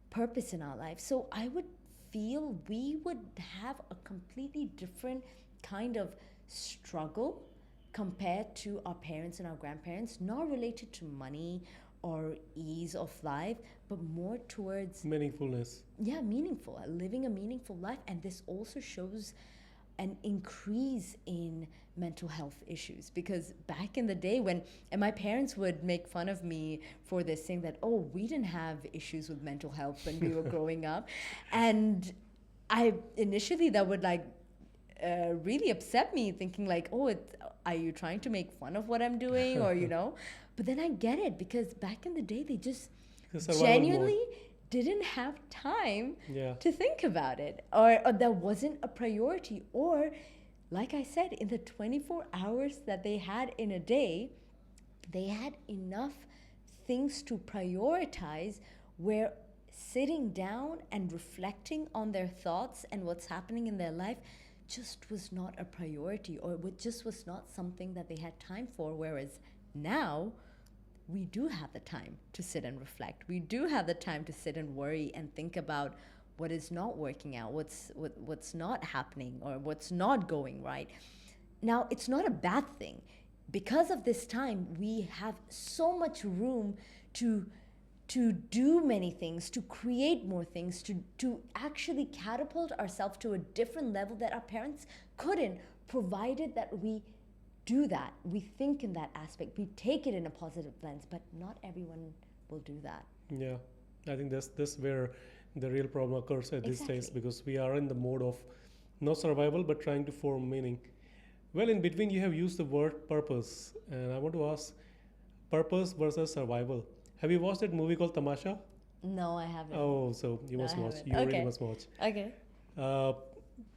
purpose in our life. So I would feel we would have a completely different kind of struggle compared to our parents and our grandparents, not related to money or ease of life, but more towards meaningfulness. Meaningful, living a meaningful life. And this also shows an increase in mental health issues, because back in the day and my parents would make fun of me for this, saying that, oh, we didn't have issues with mental health when we were growing up. And I initially, that would really upset me, thinking like, oh, are you trying to make fun of what I'm doing, or but then I get it, because back in the day they just genuinely didn't have time to think about it, or that wasn't a priority, or like I said, in the 24 hours that they had in a day, they had enough things to prioritize, where sitting down and reflecting on their thoughts and what's happening in their life just was not a priority, or it just was not something that they had time for. Whereas now, we do have the time to sit and reflect. We do have the time to sit and worry and think about what is not working out, what's not happening, or what's not going right. Now, it's not a bad thing. Because of this time, we have so much room to do many things, to create more things, to actually catapult ourselves to a different level that our parents couldn't, provided that we do that. We think in that aspect. We take it in a positive lens, but not everyone will do that. Yeah, I think that's where the real problem occurs at this stage, Exactly. because we are in the mode of not survival but trying to form meaning. Well, in between, you have used the word purpose, and I want to ask, purpose versus survival. Have you watched that movie called Tamasha? No, I haven't. Oh, so you No, I must watch. haven't. You really Okay. must watch. Okay. Uh,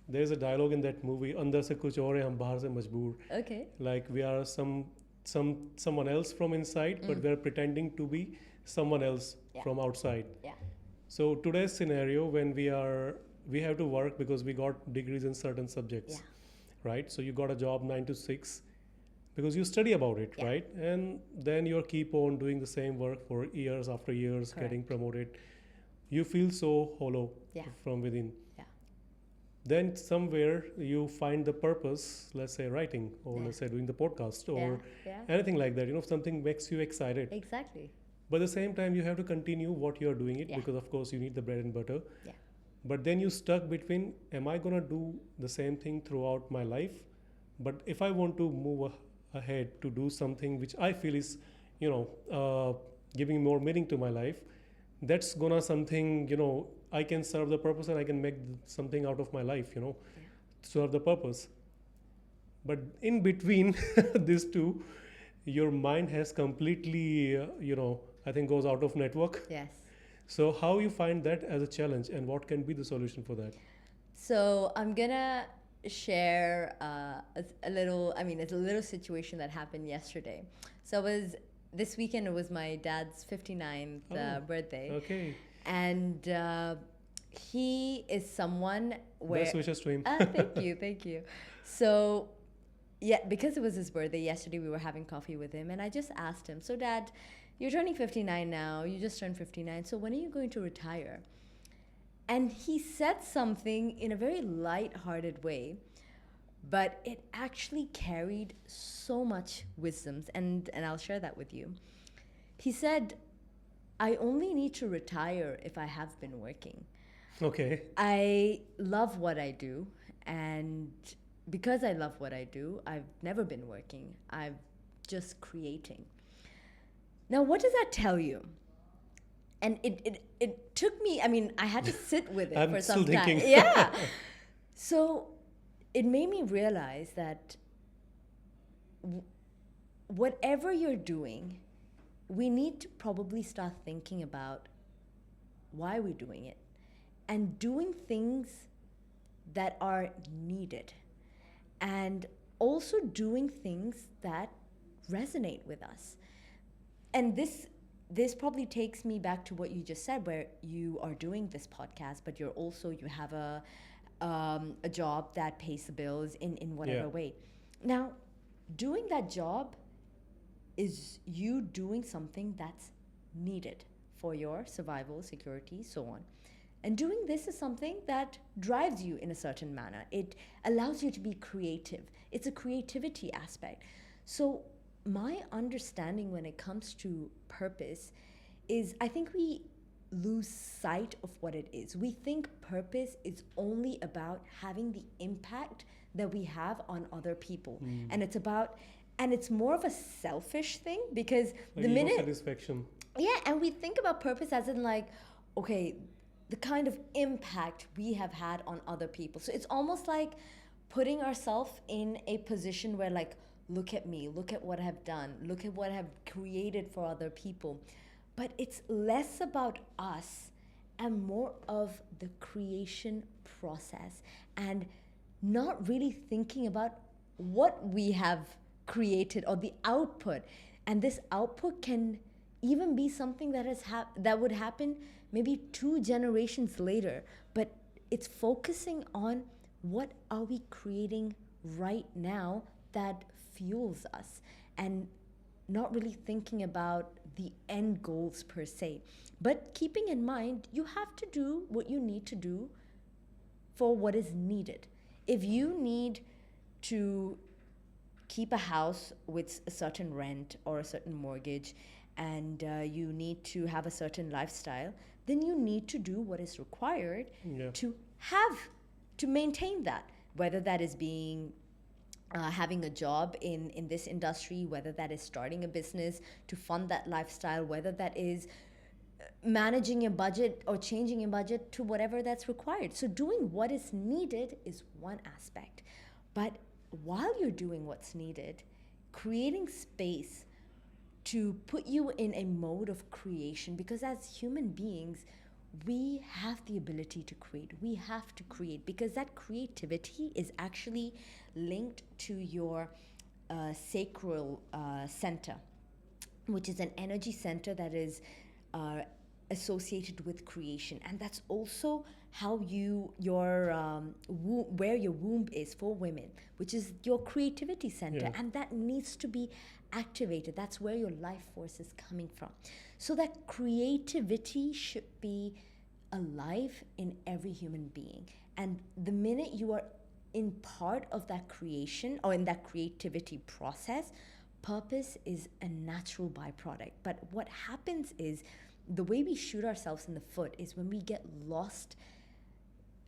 there's a dialogue in that movie. अंदर से कुछ और है हम बाहर से मजबूर. Okay. Like we are someone else from inside, but we're pretending to be someone else Yeah. from outside. Yeah. So today's scenario, when we have to work because we got degrees in certain subjects, Yeah. right? So you got a job 9 to 6 because you study about it, Yeah. right? And then you keep on doing the same work for years after years, getting Correct. promoted. You feel so hollow Yeah. from within. Yeah. Then somewhere you find the purpose, let's say writing, or Yeah. let's say doing the podcast, or Yeah. Yeah. anything like that. Something makes you excited. Exactly. But at the same time, you have to continue what you're doing it, Yeah. because of course you need the bread and butter. Yeah. But then you stuck between, am I gonna do the same thing throughout my life? But if I want to move ahead to do something which I feel is, giving more meaning to my life, that's gonna something, I can serve the purpose and I can make something out of my life, serve the purpose. But in between these two, your mind has completely, I think goes out of network. Yes. So how you find that as a challenge, and what can be the solution for that? So I'm gonna share a little. I mean, it's a little situation that happened yesterday. So it was this weekend. It was my dad's 59th birthday, Okay. and he is someone where. Best wishes to him. Thank you, thank you. So, yeah, because it was his birthday yesterday, we were having coffee with him, and I just asked him, "So, Dad, you're turning 59 now. You just turned 59. So when are you going to retire?" And he said something in a very light-hearted way, but it actually carried so much wisdoms, and I'll share that with you. He said, "I only need to retire if I have been working. Okay. I love what I do, and because I love what I do, I've never been working. I'm just creating." Now, what does that tell you? And it took me, I mean, I had to sit with it I'm for still some time. thinking. Yeah. So it made me realize that whatever you're doing, we need to probably start thinking about why we're doing it and doing things that are needed, and also doing things that resonate with us. And this probably takes me back to what you just said, where you are doing this podcast, but you have a job that pays the bills in whatever way. Now, doing that job is you doing something that's needed for your survival, security, so on. And doing this is something that drives you in a certain manner. It allows you to be creative. It's a creativity aspect. So my understanding when it comes to purpose is, I think we lose sight of what it is. We think purpose is only about having the impact that we have on other people. And it's more of a selfish thing, because Like the ego minute satisfaction. yeah, and we think about purpose as in like, okay, the kind of impact we have had on other people. So it's almost like putting ourselves in a position where, like, look at me, look at what I've done, look at what I've created for other people. But it's less about us and more of the creation process, and not really thinking about what we have created or the output. And this output can even be something that that would happen maybe 2 generations later. But it's focusing on what are we creating right now that fuels us, and not really thinking about the end goals per se, but keeping in mind you have to do what you need to do for what is needed. If you need to keep a house with a certain rent or a certain mortgage, and you need to have a certain lifestyle, then you need to do what is required Yeah. to have to maintain that, whether that is being having a job in this industry, whether that is starting a business to fund that lifestyle, whether that is managing a budget or changing a budget to whatever that's required. So doing what is needed is one aspect. But while you're doing what's needed, creating space to put you in a mode of creation, because as human beings, we have the ability to create. We have to create because that creativity is actually linked to your sacral center, which is an energy center that is uh, associated with creation, and that's also how where your womb is for women, which is your creativity center, Yeah. and that needs to be activated. That's where your life force is coming from. So that creativity should be alive in every human being, and the minute you are in part of that creation or in that creativity process, purpose is a natural byproduct. But what happens is the way we shoot ourselves in the foot is when we get lost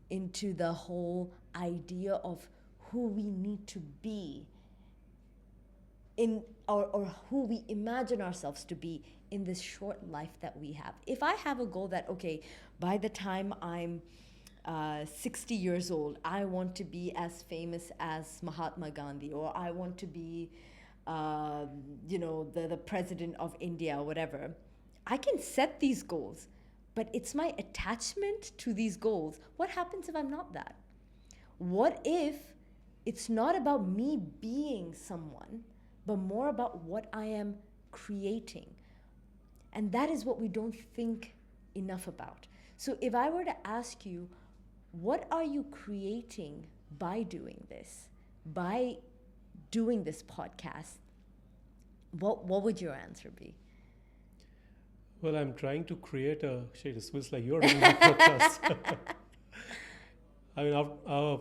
into the whole idea of who we need to be in, or who we imagine ourselves to be in this short life that we have. If I have a goal that, okay, by the time I'm 60 years old, I want to be as famous as Mahatma Gandhi, or I want to be, the president of India, or whatever. I can set these goals, but it's my attachment to these goals. What happens if I'm not that? What if it's not about me being someone, but more about what I am creating? And that is what we don't think enough about. So if I were to ask you, what are you creating by doing this? By doing this podcast, what would your answer be? Well, I'm trying to create a shit. It feels like you're doing the podcast. I mean,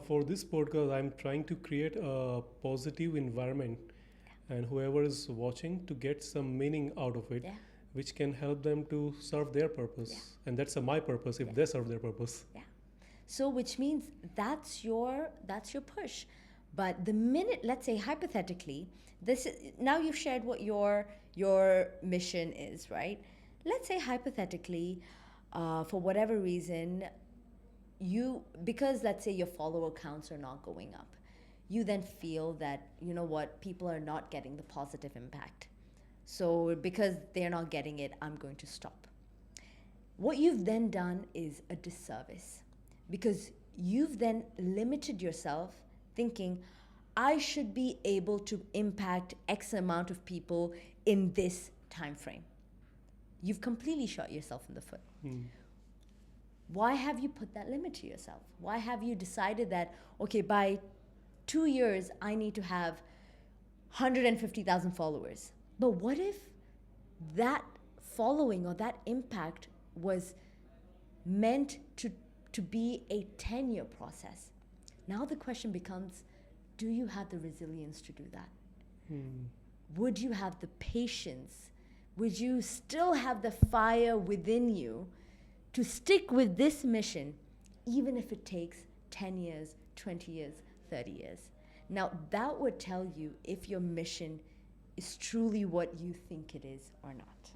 for this podcast, I'm trying to create a positive environment, and whoever is watching to get some meaning out of it, Yeah. which can help them to serve their purpose, Yeah. and that's my purpose if Yeah. they serve their purpose. Yeah. So which means that's your push. But the minute, let's say hypothetically, now you've shared what your mission is, right? Let's say hypothetically, for whatever reason, because let's say your follower counts are not going up, you then feel that, you know what, people are not getting the positive impact. So because they're not getting it, I'm going to stop. What you've then done is a disservice, because you've then limited yourself thinking, I should be able to impact X amount of people in this time frame. You've completely shot yourself in the foot. Why have you put that limit to yourself? Why have you decided that, okay, by 2 years, I need to have 150,000 followers? But what if that following or that impact was meant to be a 10-year process? Now the question becomes, do you have the resilience to do that? Would you have the patience? Would you still have the fire within you to stick with this mission, even if it takes 10 years, 20 years, 30 years? Now, that would tell you if your mission is truly what you think it is or not.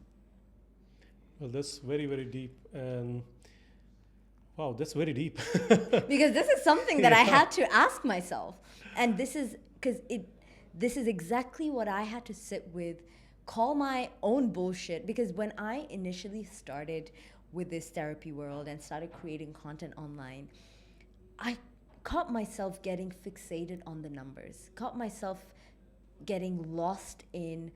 Well, that's very, very deep, and wow, that's very deep. Because this is something that I had to ask myself, and this is exactly what I had to sit with, call my own bullshit. Because when I initially started with this therapy world and started creating content online, I caught myself getting fixated on the numbers, caught myself getting lost in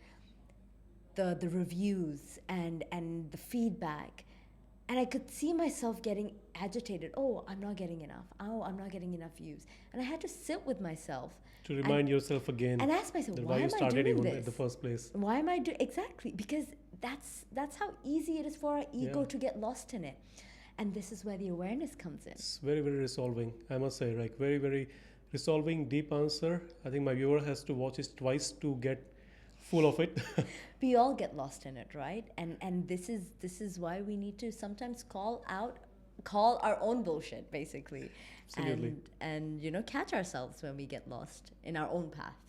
the reviews and the feedback. And I could see myself getting agitated. Oh, I'm not getting enough. Oh, I'm not getting enough views. And I had to sit with myself To remind yourself again and ask myself, that why why you am I started doing even this? in the first place. Why am I doing exactly? Because that's how easy it is for our ego Yeah. to get lost in it. And this is where the awareness comes in. It's very, very resolving, I must say. Like, very, very resolving, deep answer. I think my viewer has to watch it twice to get full of it. We all get lost in it, right? And this is why we need to sometimes call our own bullshit, basically. Absolutely. And you know, catch ourselves when we get lost in our own path.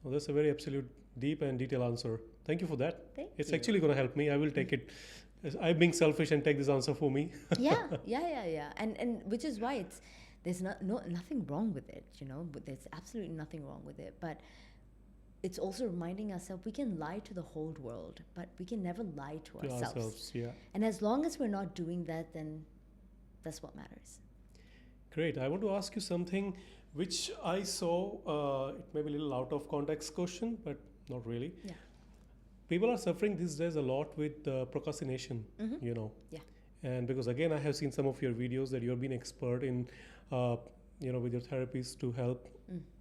Well, that's a very absolute, deep and detailed answer. Thank you for that. Thank It's you. actually going to help me. I will take it. I'm being selfish and take this answer for me. yeah. And which is why there's nothing wrong with it, you know, but there's absolutely nothing wrong with it. But it's also reminding ourselves we can lie to the whole world, but we can never lie to To ourselves. ourselves, yeah. And as long as we're not doing that, then that's what matters. Great. I want to ask you something which I saw. It may be a little out of context question, but not really. Yeah. People are suffering these days a lot with procrastination, Mm-hmm. you know. Yeah. And because again, I have seen some of your videos that you've been expert in, with your therapies to help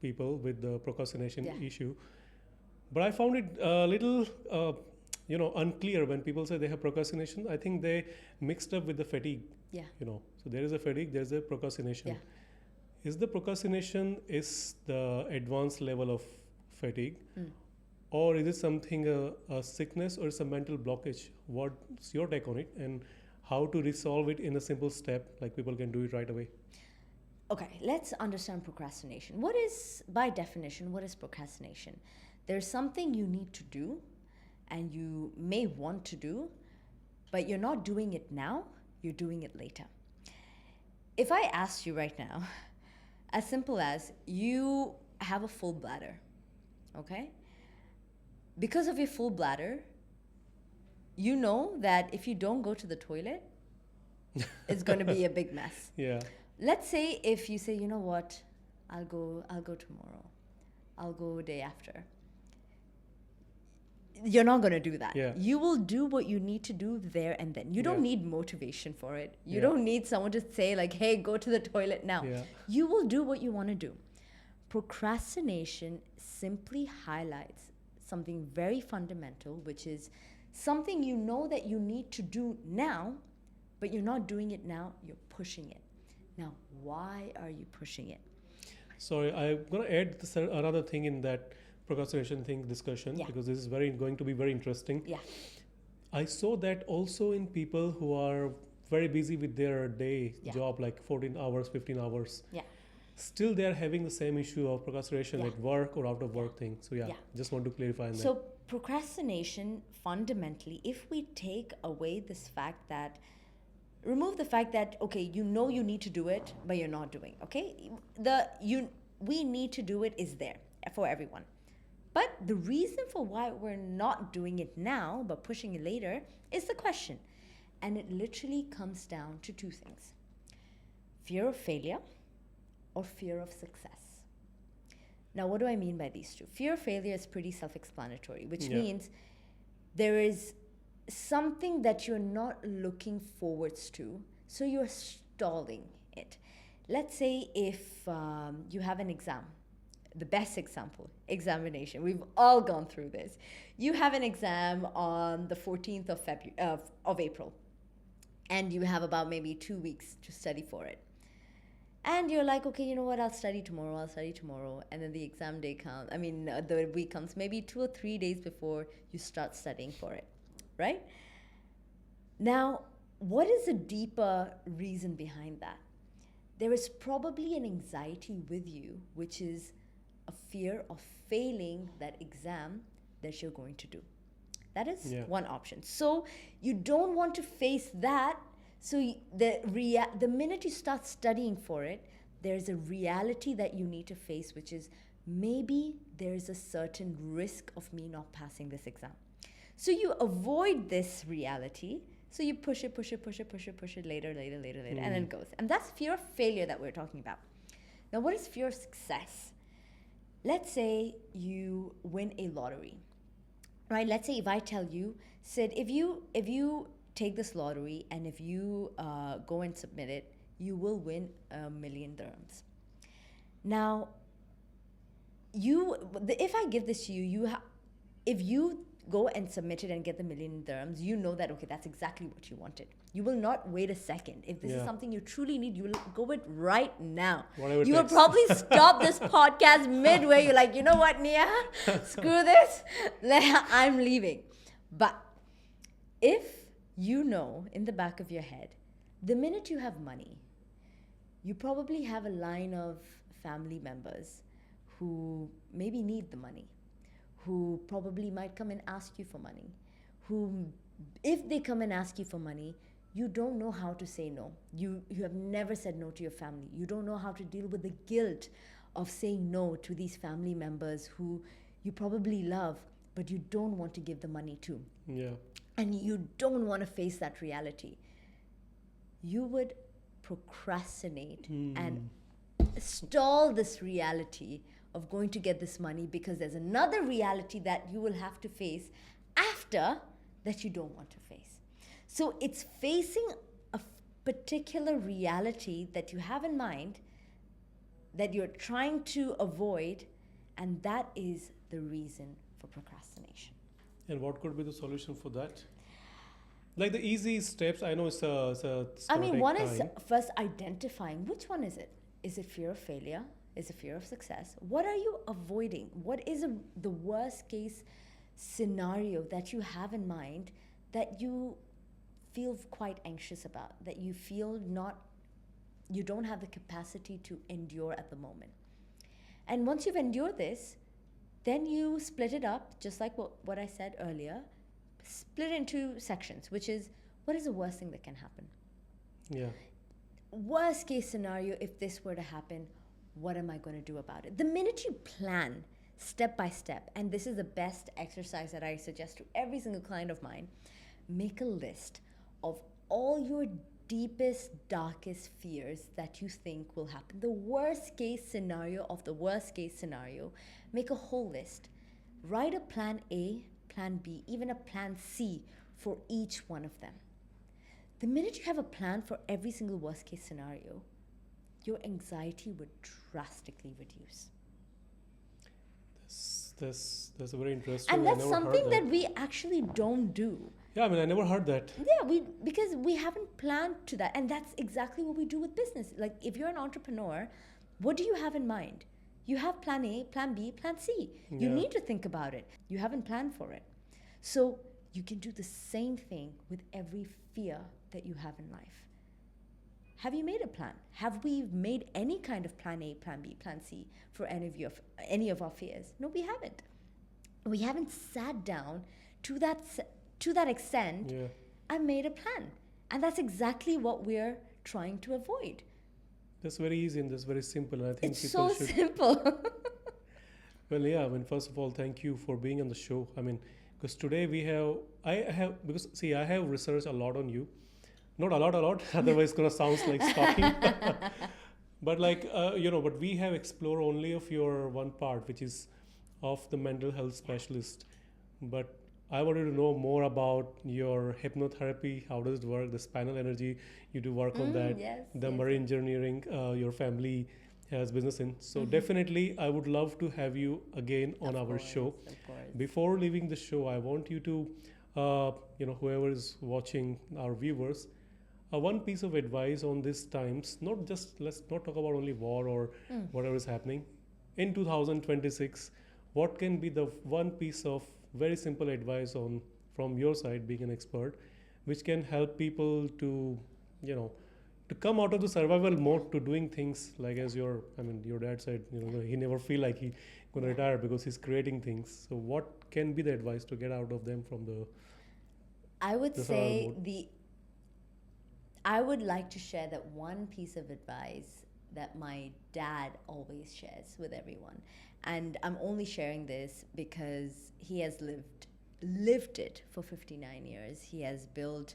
people with the procrastination Yeah. issue. But I found it a little, unclear when people say they have procrastination. I think they mixed up with the fatigue, Yeah. So there is a fatigue, there's a procrastination. Yeah. Is the procrastination is the advanced level of fatigue? Or is it something, a sickness or it's a mental blockage? What's your take on it and how to resolve it in a simple step, like people can do it right away? Okay, let's understand procrastination. By definition, what is procrastination? There's something you need to do and you may want to do, but you're not doing it now, you're doing it later. If I asked you right now, as simple as you have a full bladder, okay? Because of your full bladder, you know that if you don't go to the toilet, it's going to be a big mess. Yeah. Let's say if you say, you know what, I'll go tomorrow. I'll go day after. You're not going to do that. Yeah. You will do what you need to do there and then. You don't Yeah. need motivation for it. You Yeah. don't need someone to say like, hey, go to the toilet now. Yeah. You will do what you want to do. Procrastination simply highlights something very fundamental, which is something you know that you need to do now, but you're not doing it now, you're pushing it. Now, why are you pushing it? Sorry, I'm going to add another thing in that procrastination thing discussion, Yeah. because this is going to be very interesting. Yeah. I saw that also in people who are very busy with their day Yeah. job, like 14 hours, 15 hours. Yeah. Still, they are having the same issue of procrastination Yeah. at work or out of work thing. So yeah, Yeah. just want to clarify on that. So, procrastination, fundamentally, if we take away this fact that, remove the fact that, okay, you know you need to do it, but you're not doing, okay? We need to do it is there for everyone. But the reason for why we're not doing it now, but pushing it later, is the question. And it literally comes down to two things: fear of failure or fear of success. Now, what do I mean by these two? Fear of failure is pretty self-explanatory, which Yeah. means there is something that you're not looking forwards to, so you're stalling it. Let's say if you have an exam, the best example, examination. We've all gone through this. You have an exam on the 14th of April, and you have about maybe 2 weeks to study for it. And you're like, okay, you know what, I'll study tomorrow. And then the exam day comes, the week comes maybe 2 or 3 days before you start studying for it, right? Now, what is the deeper reason behind that? There is probably an anxiety with you, which is a fear of failing that exam that you're going to do. That is one option. So you don't want to face that. So the minute you start studying for it, there's a reality that you need to face, which is maybe there's a certain risk of me not passing this exam. So you avoid this reality. So you push it later, and then it goes. And that's fear of failure that we're talking about. Now, what is fear of success? Let's say you win a lottery. right? Let's say if I tell you, Sid, if you take this lottery and if you go and submit it, you will win 1,000,000 dirhams. Now, if I give this to you, if you go and submit it and get the 1,000,000 dirhams, you know that okay, that's exactly what you wanted. You will not wait a second. If this is Yeah. something you truly need, you will go it right now. Whatever it You will takes. probably stop this podcast midway. You're like, you know what, Nia? Screw this. I'm leaving. But if you know in the back of your head, the minute you have money, you probably have a line of family members who maybe need the money, who probably might come and ask you for money, who, if they come and ask you for money, you don't know how to say no. You have never said no to your family. You don't know how to deal with the guilt of saying no to these family members who you probably love, but you don't want to give the money to. Yeah. And you don't want to face that reality. You would procrastinate and stall this reality of going to get this money because there's another reality that you will have to face after that you don't want to face. So it's facing a particular reality that you have in mind that you're trying to avoid, and that is the reason for procrastination. And what could be the solution for that? Like the easy steps, I know it's I mean, one is time. first identifying which one is it? Is it fear of failure? Is it fear of success? What are you avoiding? What is the worst case scenario that you have in mind that you feel quite anxious about, that you feel you don't have the capacity to endure at the moment? And once you've endured this, then you split it up, just like what I said earlier, split into sections, which is what is the worst thing that can happen? Yeah. Worst case scenario, if this were to happen, what am I going to do about it? The minute you plan step by step, and this is the best exercise that I suggest to every single client of mine, make a list of all your deepest, darkest fears that you think will happen. The worst case scenario of the worst case scenario, make a whole list. Write a plan A, plan B, even a plan C for each one of them. The minute you have a plan for every single worst case scenario, your anxiety would drastically reduce. That's a very interesting. And I that's never something heard that we actually don't do. Yeah, I mean, I never heard that. Yeah, because we haven't planned to that. And that's exactly what we do with business. Like if you're an entrepreneur, what do you have in mind? You have plan A, plan B, plan C. You Yeah. need to think about it. You haven't planned for it. So you can do the same thing with every fear that you have in life. Have you made a plan? Have we made any kind of plan A, plan B, plan C for any of our fears? No, we haven't. We haven't sat down to that extent Yeah. and made a plan. And that's exactly what we're trying to avoid. That's very easy and that's very simple. And I think It's people so should. simple. Well, yeah. I mean, first of all, thank you for being on the show. I mean, because today I have researched a lot on you. Not a lot, otherwise it's gonna sound like stalking. But but we have explored only of your one part, which is of the mental health specialist. But I wanted to know more about your hypnotherapy. How does it work? The spinal energy, you do work on that. Yes, The yes. marine engineering, your family has business in. So definitely, I would love to have you again on Of our course, show. of course. Before leaving the show, I want you to, whoever is watching, our viewers, one piece of advice on these times. Not just let's not talk about only war or whatever is happening in 2026. What can be the one piece of very simple advice from your side, being an expert, which can help people to, to come out of the survival mode to doing things like as your dad said, he never feel like he gonna retire because he's creating things. So what can be the advice to get out of them from the I would the say survival I would like to share that one piece of advice that my dad always shares with everyone. And I'm only sharing this because he has lived it for 59 years. He has built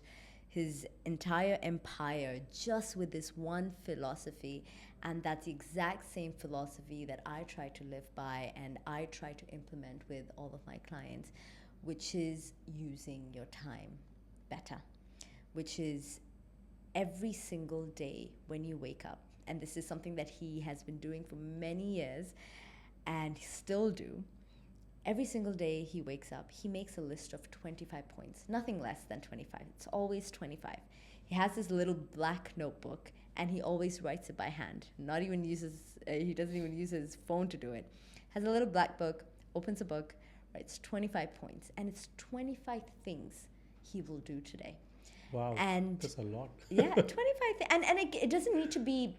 his entire empire just with this one philosophy, and that's the exact same philosophy that I try to live by and I try to implement with all of my clients, which is using your time better, which is every single day when you wake up. And this is something that he has been doing for many years and still do. Every single day he wakes up, he makes a list of 25 points, nothing less than 25. It's always 25. He has this little black notebook and he always writes it by hand. Not even he doesn't even use his phone to do it. Has a little black book, opens a book, writes 25 points, and it's 25 things he will do today. Wow, and that's a lot. Yeah, 25 and it doesn't need to be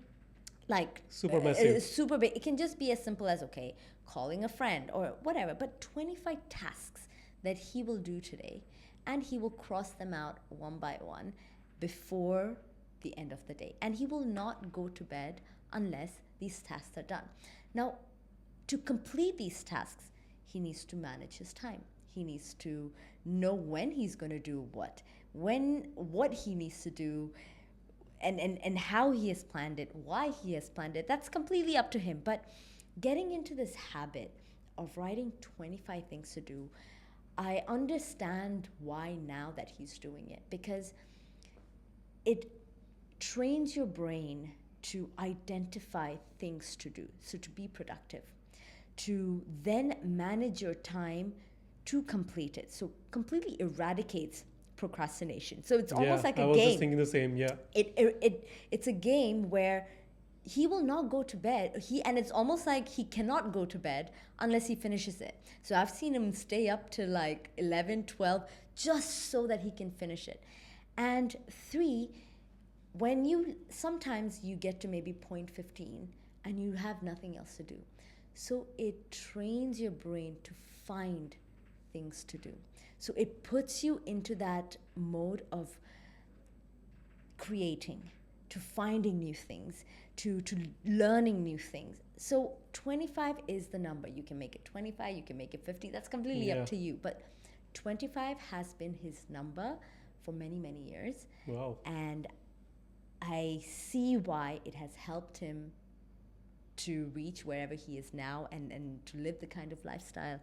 like Super massive. super big. It can just be as simple as, okay, calling a friend or whatever, but 25 tasks that he will do today, and he will cross them out one by one before the end of the day, and he will not go to bed unless these tasks are done. Now, to complete these tasks, he needs to manage his time. He needs to know when he's going to do what he needs to do, and how he has planned it, why he has planned it. That's completely up to him. But getting into this habit of writing 25 things to do, I understand why now that he's doing it, because it trains your brain to identify things to do, so to be productive, to then manage your time to complete it. So completely eradicates procrastination. So it's almost like a game. I was just thinking the same. Yeah. It's a game where he will not go to bed. And it's almost like he cannot go to bed unless he finishes it. So I've seen him stay up to like 11, 12 just so that he can finish it. And 3, sometimes you get to maybe point 15 and you have nothing else to do. So it trains your brain to find things to do. So it puts you into that mode of creating, to finding new things, to learning new things. So 25 is the number. You can make it 25, you can make it 50. That's completely up to you. But 25 has been his number for many, many years. Wow. And I see why it has helped him to reach wherever he is now, and to live the kind of lifestyle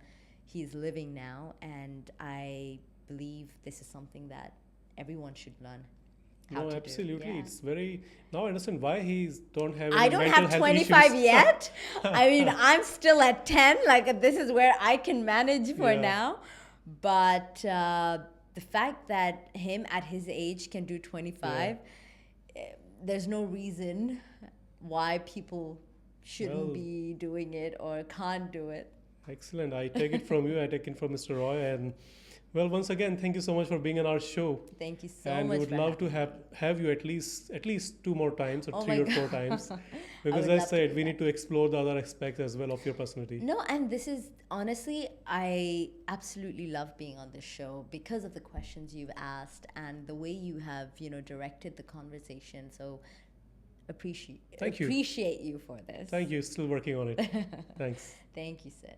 he is living now. And I believe this is something that everyone should learn how to absolutely. do. Yeah. It's very, now I understand why don't have I any don't mental have health 25 issues. yet. I mean, I'm still at 10. Like, this is where I can manage for Yeah. now. But the fact that him at his age can do 25, there's no reason why people shouldn't be doing it or can't do it. Excellent. I take it from you. I take it from Mr. Roy. And well, once again, thank you so much for being on our show. Thank you so and much. And we would love to have you at least 2 more times, or 3 or 4 times. Because as I said, we need to explore the other aspects as well of your personality. No, and this is, honestly, I absolutely love being on this show because of the questions you've asked and the way you have, directed the conversation. So appreciate you for this. Thank you. Still working on it. Thanks. Thank you, Sid.